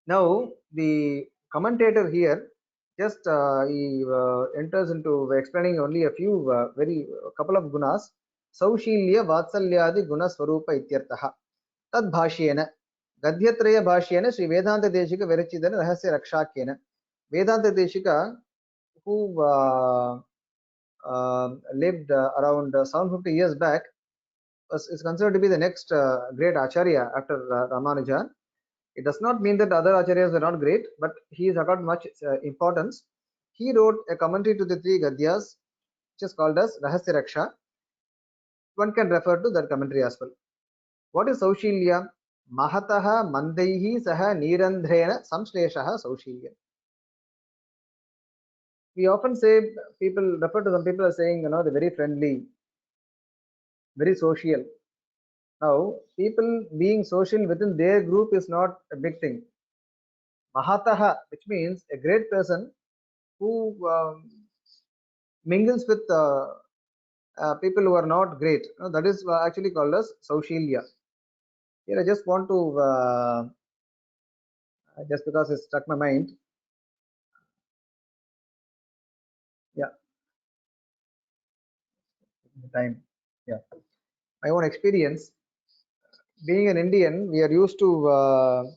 Now the commentator here just he enters into explaining only a few very couple of gunas. Saushilya Vatsalyadi Guna Swarupa Ityartaha. Tad Bhashyena Gadyatraya Bhashyena Sri Vedanta Deshika Verichidana Rahasya Rakshakena. Vedanta Deshika, who lived around 750 years back, is considered to be the next great Acharya after Ramanuja. It does not mean that other acharyas were not great, but he is accorded much importance. He wrote a commentary to the three Gadyas, which is called as Rahasya Raksha. One can refer to that commentary as well. What is Saushilya? Mahataha Mandaihi Saha Nirandhrena Samshleshaha Saushilya. We often say, people refer to some people as saying, they're very friendly, very social. Now, people being social within their group is not a big thing. Mahataha, which means a great person who mingles with people who are not great. That is actually called as Saushilya. Here I just want to, just because it struck my mind. Yeah, time. Yeah, my own experience. Being an Indian, we are used to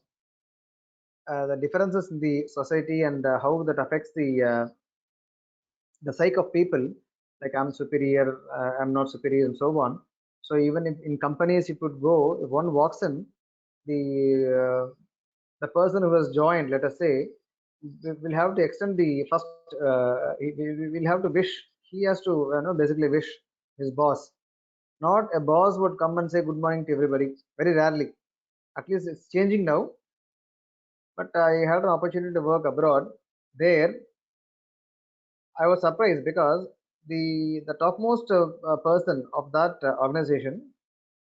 the differences in the society and how that affects the psyche of people. Like I'm superior, I'm not superior, and so on. So even if in companies, if you would go, if one walks in, the person who has joined, let us say, will have to extend the first. We will have to wish. He has to, basically wish his boss. Not a boss would come and say good morning to everybody. Very rarely. At least it's changing now. But I had an opportunity to work abroad. There, I was surprised because the topmost person of that organization,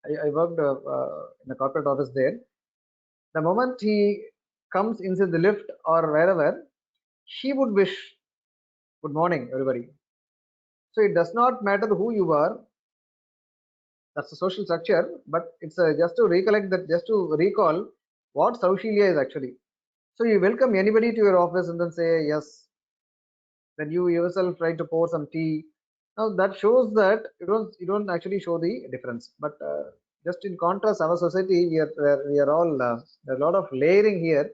I worked in a corporate office there. The moment he comes inside the lift or wherever, he would wish good morning, everybody. So it does not matter who you are. That's a social structure, but it's just to recollect that, just to recall what Saushilya is actually. So you welcome anybody to your office and then say yes. Then you yourself try to pour some tea. Now that shows that you don't actually show the difference. But just in contrast, our society, we are all there's a lot of layering here.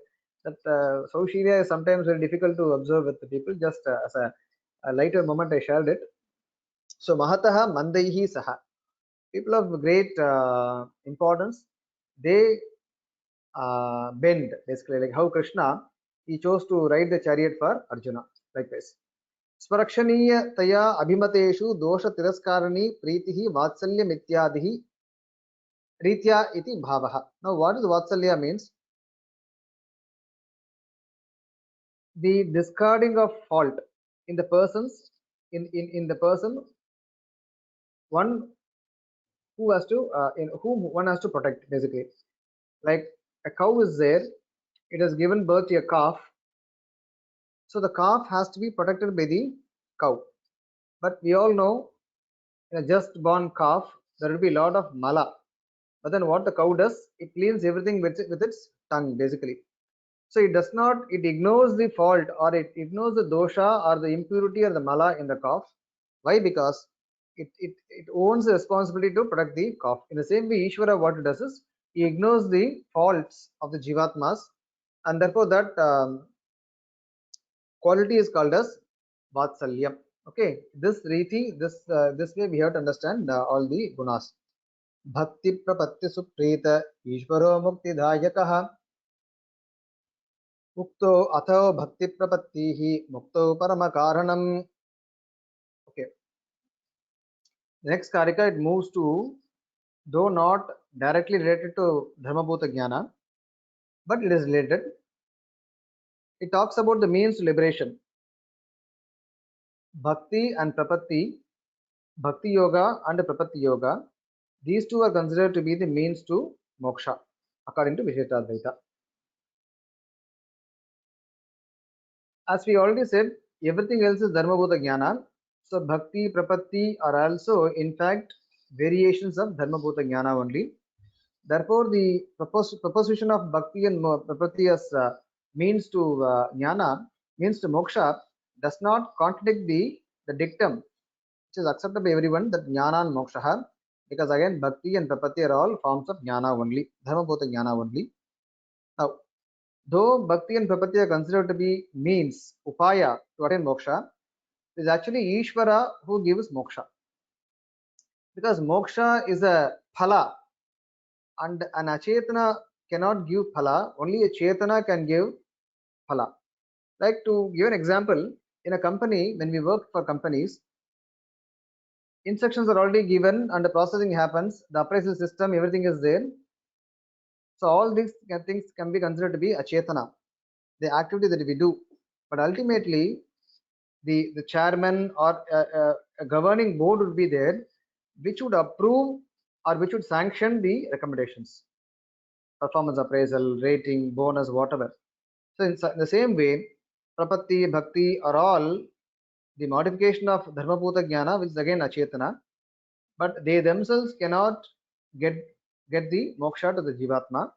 That Saushirya is sometimes very difficult to observe with the people. Just as a lighter moment, I shared it. So Mahataha Mandaihi Saha. People of great importance, they bend basically, like how Krishna, he chose to ride the chariot for Arjuna. Likewise. Sparakshaniya taya abhimateshu dosha tiraskarani pritihi vatsalya mityadihi ritya iti bhavaha. Now what is vatsalya means? The discarding of fault in the persons, in the person, one who has to in whom one has to protect basically. Like a cow is there, it has given birth to a calf, so the calf has to be protected by the cow. But we all know, in a just born calf, there will be a lot of mala. But then what the cow does, it cleans everything with its tongue basically. So it does not, it ignores the fault, or it ignores the dosha or the impurity or the mala in the calf. Why? Because it owns the responsibility to protect the calf. In the same way, Ishvara, what it does is, he ignores the faults of the jivatmas, and therefore that quality is called as vatsalyam. Okay, this riti, this way we have to understand all the gunas. Bhakti prapatti suprita Ishvaro mukti dhayakah Mukto atho bhakti prapattihi mukto parama karanam. Okay. The next karika, it moves to, though not directly related to Dharmabhuta Jnana, but it is related. It talks about the means to liberation. Bhakti and Prapatti, Bhakti Yoga and Prapatti Yoga, these two are considered to be the means to moksha, according to Visheshtadvaita. As we already said, everything else is Dharmabhuta Jnana. So Bhakti, Prapatti are also, in fact, variations of Dharmabhuta Jnana only. Therefore, the proposition of Bhakti and Prapatti as means to Jnana, means to moksha, does not contradict the dictum, which is accepted by everyone, that Jnana and moksha, because again, Bhakti and Prapatti are all forms of Jnana only, Dharmabhuta Jnana only. Now, though Bhakti and Prapatti are considered to be means, upaya, to attain moksha, it is actually Ishvara who gives moksha. Because moksha is a phala, and an achetana cannot give phala, only a chetana can give phala. Like, to give an example, in a company, when we work for companies, instructions are already given and the processing happens, the appraisal system, everything is there. So all these things can be considered to be achetana, the activity that we do. But ultimately, the chairman or a governing board would be there, which would approve or which would sanction the recommendations, performance appraisal, rating, bonus, whatever. So in the same way, Prapatti, Bhakti are all the modification of Dharmabhuta Jnana, which is again Achetana, but they themselves cannot get the moksha to the Jivatma.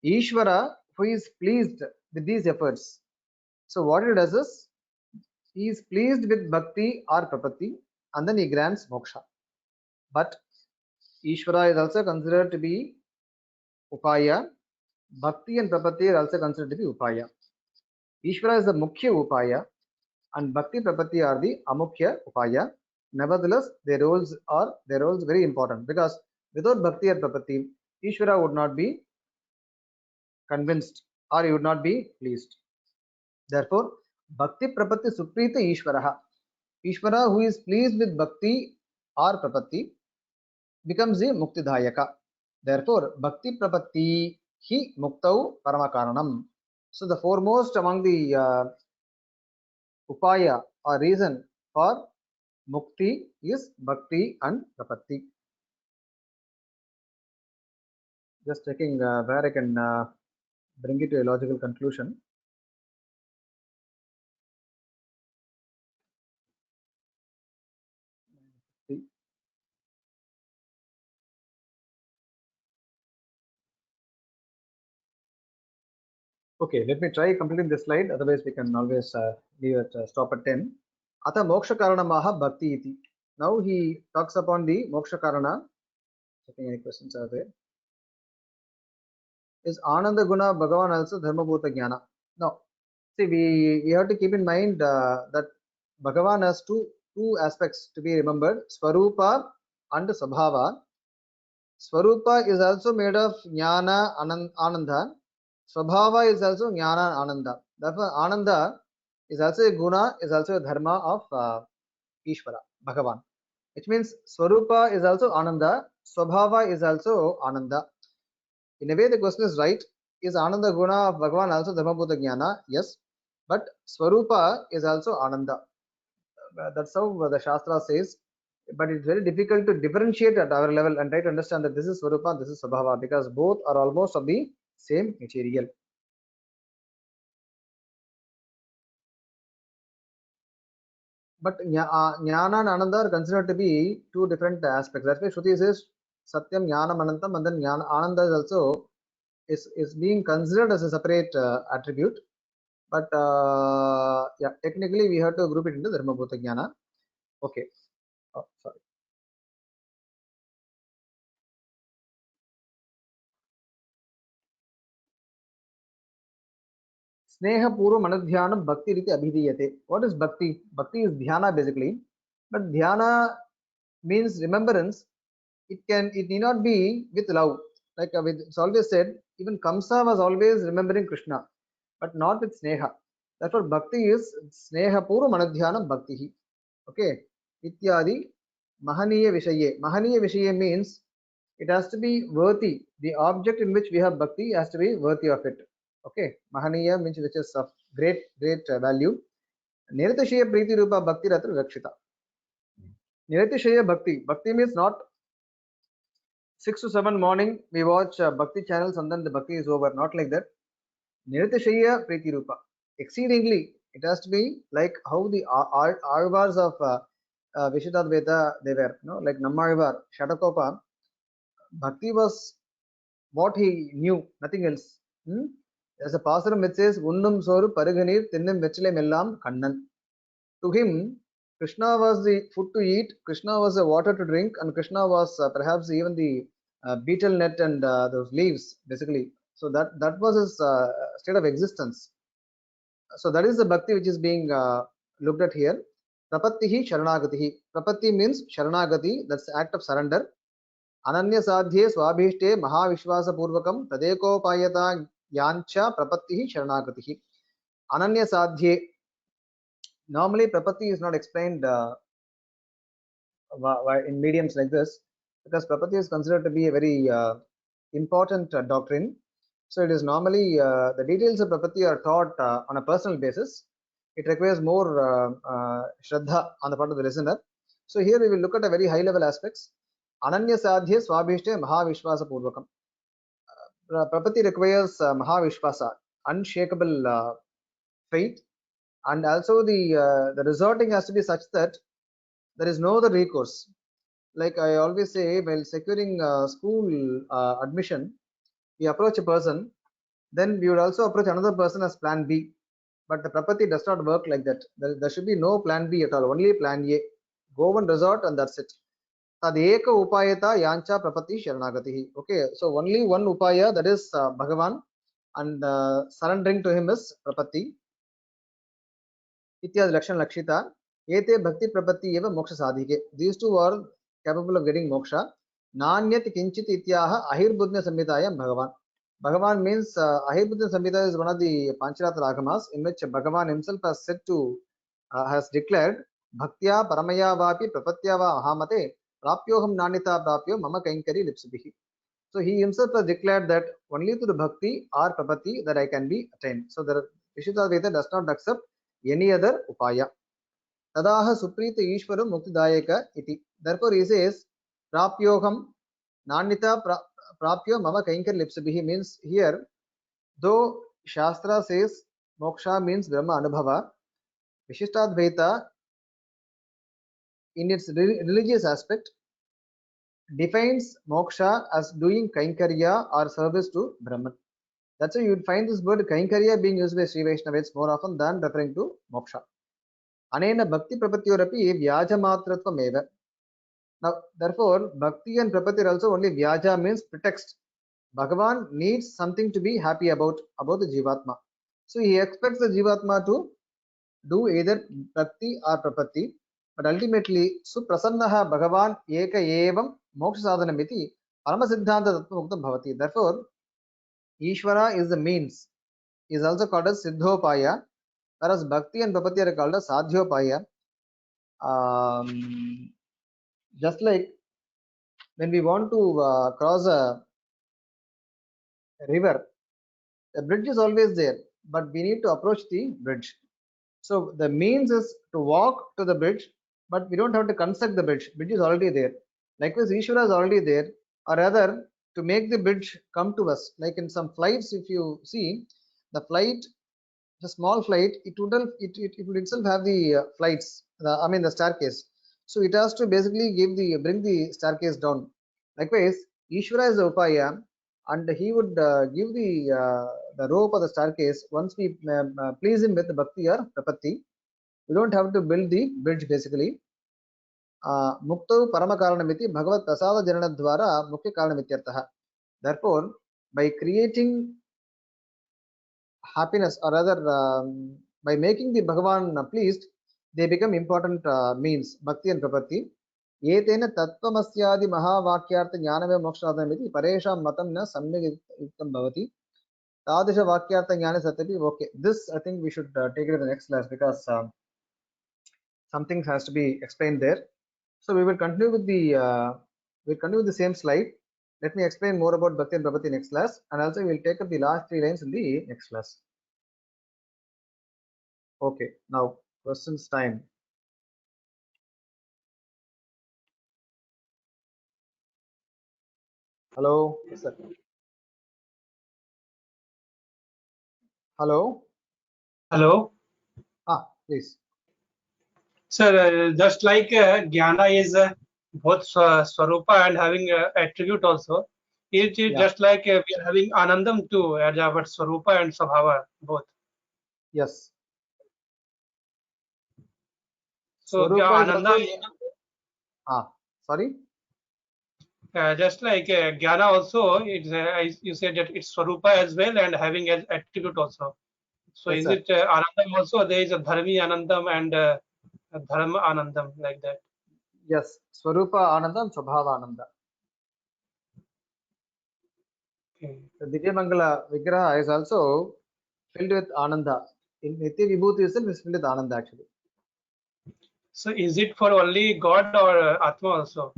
Ishvara, who is pleased with these efforts. So what he does is, he is pleased with Bhakti or Prapatti, and then he grants moksha. But Ishvara is also considered to be Upaya. Bhakti and Prapatti are also considered to be Upaya. Ishvara is the Mukhya Upaya, and Bhakti Prapatti are the Amukhya Upaya. Nevertheless, their roles are very important, because without Bhakti or Prapatti, Ishvara would not be convinced, or he would not be pleased. Therefore, Bhakti Prapatti Suprita Ishvaraha. Ishvara who is pleased with Bhakti or Prapatti becomes the Muktidhayaka. Therefore, Bhakti Prapatti hi Muktau Paramakaranam. So the foremost among the upaya or reason for mukti is Bhakti and Prapatti. Just checking where I can bring it to a logical conclusion. Okay, let me try completing this slide. Otherwise, we can always leave it, stop at 10. Ata moksha karanamaha bhakti iti. Now he talks upon the moksha karana. Checking any questions are there. Is Ananda Guna Bhagavan also Dharma Bhuta Jnana? No. See, we have to keep in mind that Bhagavan has two aspects to be remembered: Swarupa and Sabhava. Swarupa is also made of Jnana Ananda. Swabhava is also Jnana Ananda. Therefore, Ananda is also a guna, is also a dharma of Ishvara, Bhagavan. Which means Swarupa is also Ananda, Swabhava is also Ananda. In a way, the question is right. Is Ananda guna of Bhagavan also Dharma Bhuta Jnana? Yes. But Swarupa is also Ananda. That's how the Shastra says. But it's very difficult to differentiate at our level and try to understand that this is Swarupa, this is Swabhava, because both are almost of the same material. But Jnana and Ananda are considered to be two different aspects. That's why Shruti says Satyam Jnanam Anantam, and then Jnana, Ananda is also is being considered as a separate attribute. But yeah, technically we have to group it into Dharma Bhuta Jnana. Okay. Oh, sorry. Sneha Purva Manadhyanam Bhakti Riti Abhidiyate. What is Bhakti? Bhakti is Dhyana basically. But Dhyana means remembrance. It need not be with love. Like it's always said, even Kamsa was always remembering Krishna, but not with Sneha. Therefore, Bhakti is Sneha Purva Manadhyanam Bhakti. Okay. Ityadi Mahaniya Vishaye. Mahaniya Vishaye means it has to be worthy. The object in which we have bhakti has to be worthy of it. Okay. Mahaniya means which is of great value. Niratishaya Priti Rupa Bhakti Ratra Rakshita. Niratishaya Bhakti. Bhakti means not 6 to 7 morning we watch bhakti channels and then the bhakti is over. Not like that. Niratishaya Priti Rupa. Exceedingly, it has to be like how the Alvars of Vishuddhadvaita they were. Like Nammalvar, Shatakopa. Bhakti was what he knew, nothing else. There's a pasaram which says, Unnum Soru Paraganir Thinnum Vechile Mellam Kannan. To him, Krishna was the food to eat, Krishna was the water to drink, and Krishna was perhaps even the beetle net and those leaves, basically. So that was his state of existence. So that is the bhakti which is being looked at here. Prapattihi Sharanagatihi. Prapatti means Sharanagati, that's the act of surrender. Ananya sadhye swabhishte mahavishwasa purvakam tadekopayata yancha prapattihi sharanagatihi. Ananya sadhye. Normally, prapatti is not explained in mediums like this because prapatti is considered to be a very important doctrine. So it is normally the details of prapatti are taught on a personal basis. It requires more shraddha on the part of the listener. So here we will look at a very high level aspects. Ananya sadhye swabhishte mahavishwasa purvakam. Prapatti requires mahavishwasa, unshakable faith, and also the resorting has to be such that there is no other recourse. Like I always say, while securing school admission, we approach a person, then we would also approach another person as plan B. But the Prapatti does not work like that. There should be no plan B at all, only plan A. Go and resort and that's it. Tadeka upayata yancha prapatti sharanagati. Okay, so only one upaya, that is Bhagavan, and surrendering to him is prapatti. Ityad lakshan lakshita. Ete bhakti prapatti eva moksha sadhike. These two are capable of getting moksha. Nanyat kinchit ityaha ahirbudnya samhitayam Bhagavan. Bhagavan means Ahirbudnya Samhita is one of the Pancharatra Agamas in which Bhagavan himself has said to has declared Bhaktya Paramaya Vapi Prapatya Va Ahamate Prapyoham Nanita Prapyo Mama Kainkari Lipsibihi. So he himself has declared that only through the bhakti or prapatti that I can be attained. So the Vishuddhadvaita does not accept any other upaya. Tadaha Suprita Ishvaram Muktidayaka iti. Therefore he says Prapyoham Nanita Prapyo Mama Kainkar Lipsabihi means here, though Shastra says moksha means Brahma Anubhava, Vishishtadvaita in its religious aspect defines moksha as doing Kaikarya or service to Brahman. That's why you would find this word Kaikarya being used by Sri Vaishnavas more often than referring to moksha. Anena Bhakti Prapatyorapi Vyajamatratvam eva. Now, therefore, Bhakti and Prapatti are also only Vyaja means pretext. Bhagavan needs something to be happy about the Jivatma. So he expects the Jivatma to do either Bhakti or Prapatti. But ultimately, Suprasannaha Bhagavan Eka Evam Moksha Sadhanamiti Paramasiddhanta Tattva Muktam Bhavati. Therefore, Ishvara is the means, is also called as Siddhopaya, whereas Bhakti and Prapatti are called as Sadhyopaya. Just like when we want to cross a river, the bridge is always there, but we need to approach the bridge. So the means is to walk to the bridge, but we don't have to construct the bridge. Bridge is already there. Likewise, Ishvara is already there, or rather, to make the bridge come to us. Like in some flights, if you see the flight, the small flight, it would itself have the flights. The staircase. So it has to basically bring the staircase down. Likewise, Ishvara is the upaya, and he would give the rope or the staircase once we please him with the bhakti or prapatti. We don't have to build the bridge basically. Mukta parama karanamiti bhagavat prasada janana dwara mukhya karanamityartha. Therefore, by creating happiness, or rather by making the Bhagavan pleased, they become important means, bhakti and prapatti. Yetena tattvamasyaadi mahavakyartha jnanave mokshadanamiti paresham matam na samyak yuktam bhavati. Tadisha vakyartha jnana satyapi. Okay, this I think we should take it in the next class, because something has to be explained there. So we will continue with the same slide. Let me explain more about bhakti and prapatti next class, and also we will take up the last 3 lines in the next class. Okay, now questions time. Hello, sir. Hello. Hello. Please. Sir, just like Jnana is both Swarupa and having attribute also, it is just like we are having Anandam too, as our Swarupa and Swabhava both. Yes. So Swarupa is Anandam, sorry. just like Jnana also, it's you said that it's Swarupa as well and having as attribute also. So Yes, is sir. it Anandam also? There is a Dharmi Anandam and Dharma Anandam like that. Yes, Swarupa Ananda and Swabhava Ananda. Okay. The Divyamangala Vigraha is also filled with Ananda. In Nitya Vibhuti itself is filled with Ananda actually. So is it for only God or Atma also?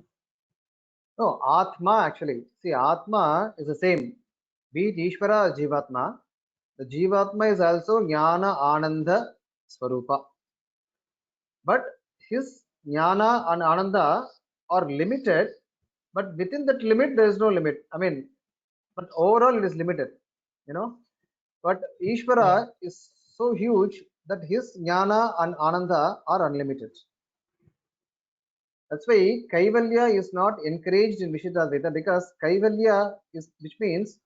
No, Atma actually. See, Atma is the same. Be it Ishvara or Jivatma. The Jivatma is also Jnana Ananda Swarupa. But his Jnana and Ananda are limited, but within that limit there is no limit. I mean, but overall it is limited, But Ishvara is so huge that his Jnana and Ananda are unlimited. That's why Kaivalya is not encouraged in Vishuddhadvaita, because Kaivalya is, which means,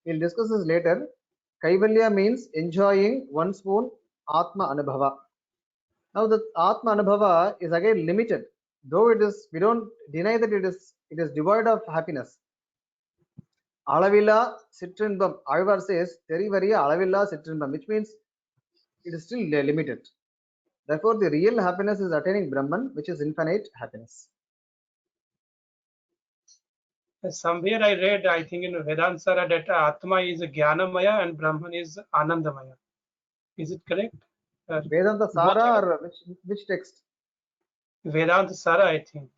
we'll discuss this later. Kaivalya means enjoying one's own Atma Anubhava. Now the Atma Anubhava is again limited, though we don't deny that it is devoid of happiness. Alavilla Citrinbam, Alvar says, Terivaria Alavilla Citrinbam, which means it is still limited. Therefore, the real happiness is attaining Brahman, which is infinite happiness. Somewhere I read, I think in Vedansara, that Atma is Jnanamaya and Brahman is Anandamaya. Is it correct? Vedanta Sara or which text? Vedanta Sara, I think.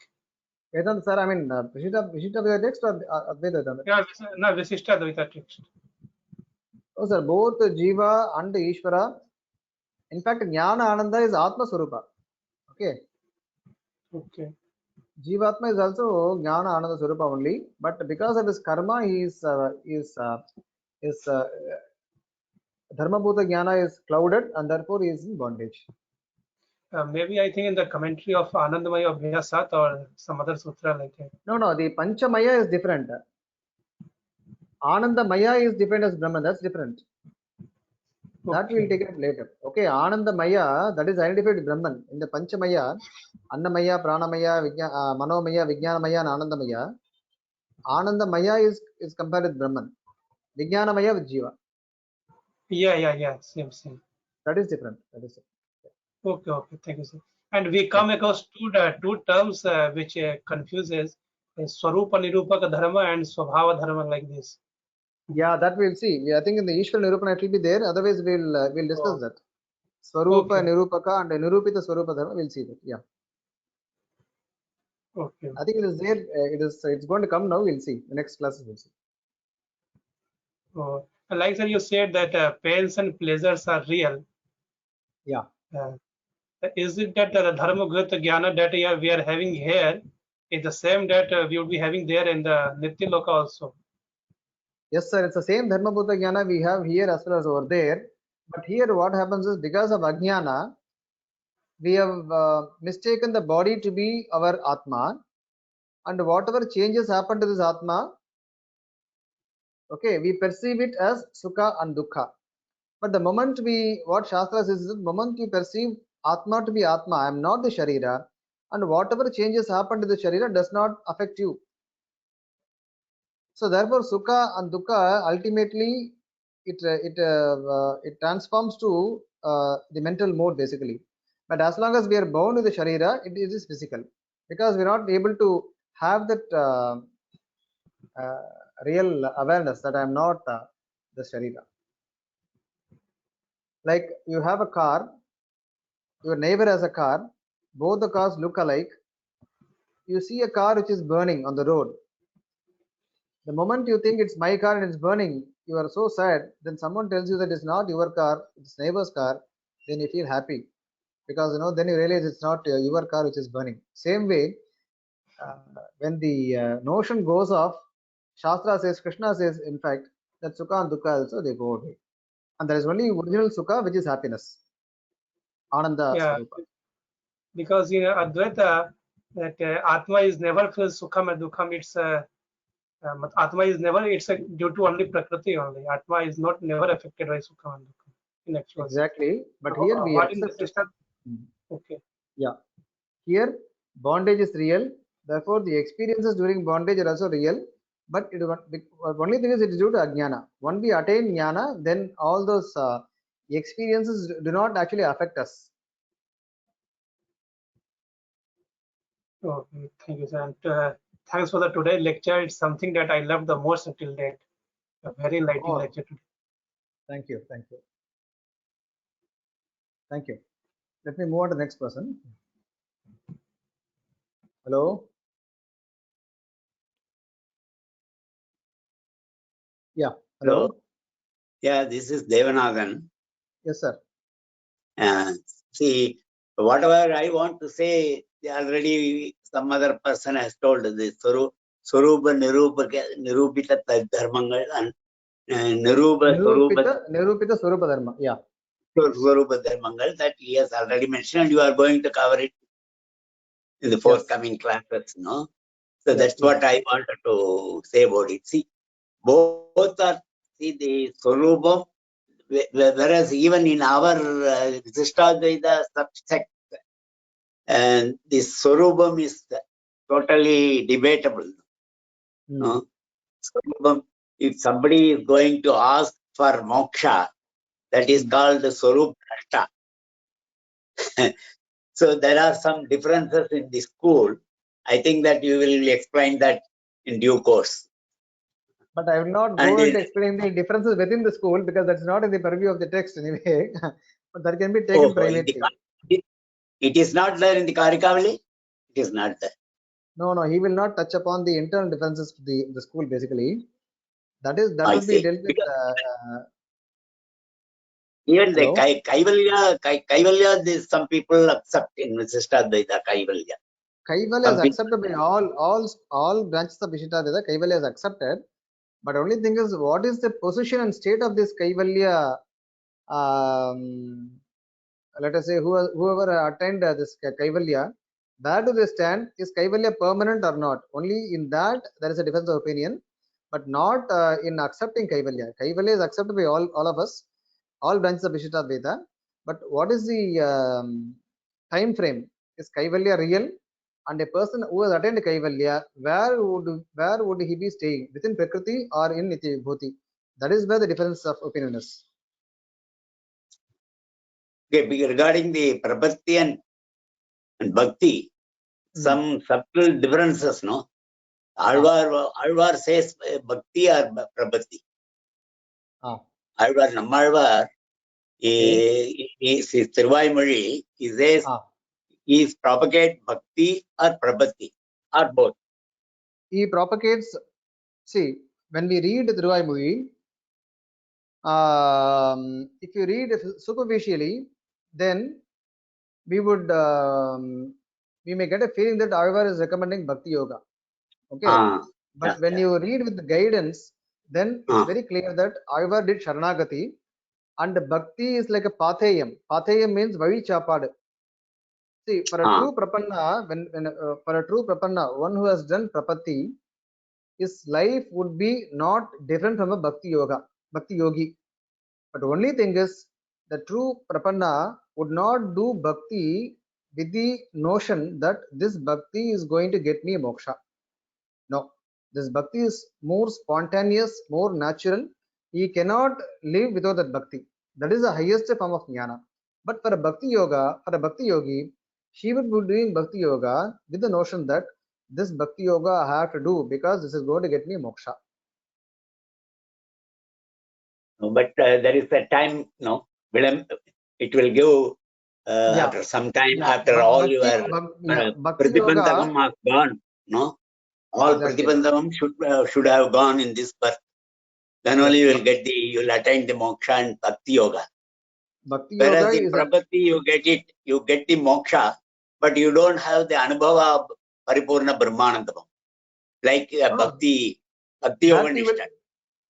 Vedanta Sara, I mean, Vishishtadvaita text or Advaita? Yeah, no, Vishishtadvaita text. Oh, sir, both Jiva and Ishvara. In fact, Jnana Ananda is Atma Swarupa. Okay. Okay. Jivatma is also Jnana Ananda Swarupa only, but because of his karma, his Dharma Bhuta Jnana is clouded, and therefore he is in bondage. Maybe I think in the commentary of Anandamaya Abhyasat or some other sutra like that. No, the Panchamaya is different. Anandamaya is different as Brahman, that's different. That Okay. we'll take it up later. Okay, Anandamaya, that is identified with Brahman. In the Panchamaya, Annamaya, Pranamaya, Manomaya, Vijnanamaya, and Anandamaya, Ananda Maya is compared with Brahman. Vijnana Maya with Jiva. Yeah. Same. That is different. Okay. Thank you, sir. And we come across two terms which confuses Swarupa Nirupaka Dharma and Swabhava Dharma like this. Yeah, that we'll see. I think in the Ishwar Nirupana it will be there. Otherwise, we'll discuss that. Swarupa, Okay. Nirupaka, and Nirupita Swarupa Dharma. We'll see that. Yeah. Okay. I think it is there. It's going to come now. We'll see. The next classes we'll see. Oh, like sir, you said that pains and pleasures are real. Yeah. Is it that the Dharma Grita Jnana that we are having here is the same that we will be having there in the Nitya Loka also? Yes, sir. It's the same Dharma Bhuta Jnana we have here as well as over there. But here what happens is because of Ajnana, we have mistaken the body to be our Atma. And whatever changes happen to this Atma, okay, we perceive it as Sukha and Dukkha. But the moment what Shastra says is the moment you perceive Atma to be Atma, I am not the Sharira, and whatever changes happen to the Sharira does not affect you. So therefore, Sukha and Dukkha ultimately it transforms to the mental mode basically. But as long as we are bound with the Sharira, it is physical because we are not able to have that real awareness that I am not the Sharira. Like you have a car, your neighbor has a car, both the cars look alike. You see a car which is burning on the road. The moment you think it's my car and it's burning, you are so sad. Then someone tells you that it's not your car, it's neighbor's car. Then you feel happy because then you realize it's not your car which is burning. Same way, when the notion goes off, Shastra says, Krishna says, in fact, that Sukha and Dukkha also they go away. And there is only original Sukha, which is happiness. Ananda Yeah, Swarupa. because in Advaita, that Atma is never feels Sukham and Dukkham. It's Atma is never. It's due to only Prakriti only. Atma is not never affected by Sukham and Dukkham in actual sense. Exactly. But So, here we what in the accept. system? Okay. Yeah. Here, bondage is real. Therefore, the experiences during bondage are also real. But only thing is it is due to Ajnana. When we attain Jnana, then all those experiences do not actually affect us. Okay, thank you, sir. And thanks for the today lecture. It's something that I loved the most until date. A very enlightening lecture today. Thank you. Let me move on to the next person. Hello. Yeah. Hello. Yeah, this is Devanathan. Yes, sir. See, whatever I want to say, already some other person has told this Swarupa Nirupita Dharmangal and Nirupita Swarupa Dharma. Yeah. Swarupa Dharmangal that he has already mentioned. You are going to cover it in the forthcoming classes, no? So that's what I wanted to say about it. See, both are the Swarupam, whereas even in our Visishtadvaita subsect, and the Swarupam is totally debatable. No? Swarupam, if somebody is going to ask for moksha, that is called Swarup Rashta. So there are some differences in the school. I think that you will explain that in due course. But I will not go into explaining the differences within the school because that's not in the purview of the text anyway. But that can be taken privately. It is not there in the Karikavali? It is not there. No, he will not touch upon the internal differences of the school basically. That will be dealt with. Even the Kaivalya, some people accept in Visishtadvaita Kaivalya. Kaivalya is accepted by all branches of Visishtadvaita. Kaivalya is accepted, but only thing is, what is the position and state of this Kaivalya? Let us say whoever attained this Kaivalya, where do they stand? Is Kaivalya permanent or not? Only in that there is a difference of opinion, but not in accepting Kaivalya. Kaivalya is accepted by all of us, all branches of Visishtadvaita. But what is the time frame? Is Kaivalya real? And a person who has attained Kaivalya, where would he be staying? Within Prakriti or in Nitya Vibhuti? That is where the difference of opinion is. Okay, regarding the prapatti and bhakti, some subtle differences, no? Alvar says bhakti or prapatti. Alvar, Nammalvar, his Thiruvaimozhi, he says he is propagate bhakti or prapatti or both. He propagates, see, when we read Thiruvaimozhi, if you read superficially, then we would we may get a feeling that Alvar is recommending Bhakti Yoga. Okay, but when you read with the guidance, then it's very clear that Alvar did Sharanagati, and Bhakti is like a Patheyam. Patheyam means Vavi Chapad. See, for a true Prapanna, for a true Prapanna, one who has done Prapatti, his life would be not different from a Bhakti Yogi. But only thing is, the true Prapanna would not do Bhakti with the notion that this Bhakti is going to get me moksha. No, this Bhakti is more spontaneous, more natural. He cannot live without that Bhakti. That is the highest form of jnana. But for a Bhakti Yogi, she would be doing Bhakti Yoga with the notion that this Bhakti Yoga I have to do because this is going to get me moksha. But there is a time, no, it will give after some time, after all your Pratibandhakam has gone, no? All Pratibandhakam should have gone in this birth. Then only you will get you'll attain the moksha and Bhakti Yoga. Whereas in Prapatti, you get the moksha, but you don't have the Anubhava of Paripurna Brahmanandam. Like Bhakti Yoga Nishtha.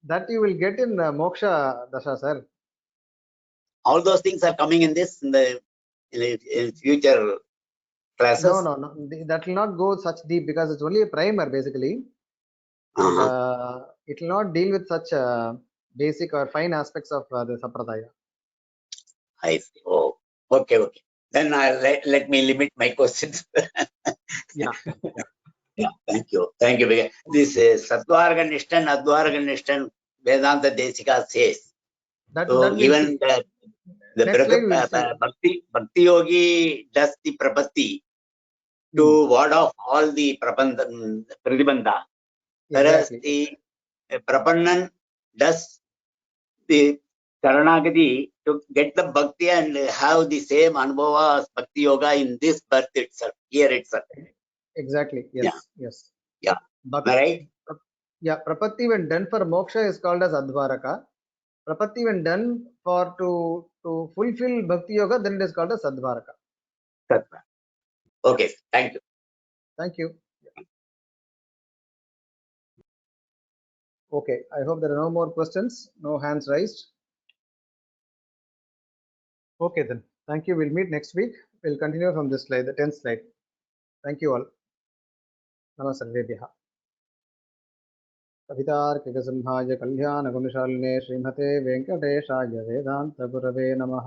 That you will get in Moksha Dasha, sir. All those things are coming in this in future classes. No. That will not go such deep because it's only a primer basically. And it will not deal with such basic or fine aspects of the Sampradaya. I see. Oh, okay. Then let me limit my questions. Yeah. Thank you. This Sattvarga Nishtan, Advarga Nishtan, Vedanta Desika says. So even the Bhakti Yogi does the Prapatti to ward off all the Pratibandha. Whereas the Prapannan does the Saranagati to get the Bhakti and have the same Anubhava as Bhakti Yoga in this birth itself, here itself. Exactly. Yes. Yeah. Right? Yeah. Prapatti when done for moksha is called as Advaraka. Prapatti when done for to fulfill Bhakti Yoga, then it is called as Sadvaraka. Okay. Thank you. Thank you. Okay. I hope there are no more questions. No hands raised. Okay then. Thank you. We'll meet next week. We'll continue from this slide, the 10th slide. Thank you all. Namaste. कवितार्किकसिंहाय कल्याणगुणशालिने श्रीमते वेंकटेशाय वेदांतगुरवे नमः.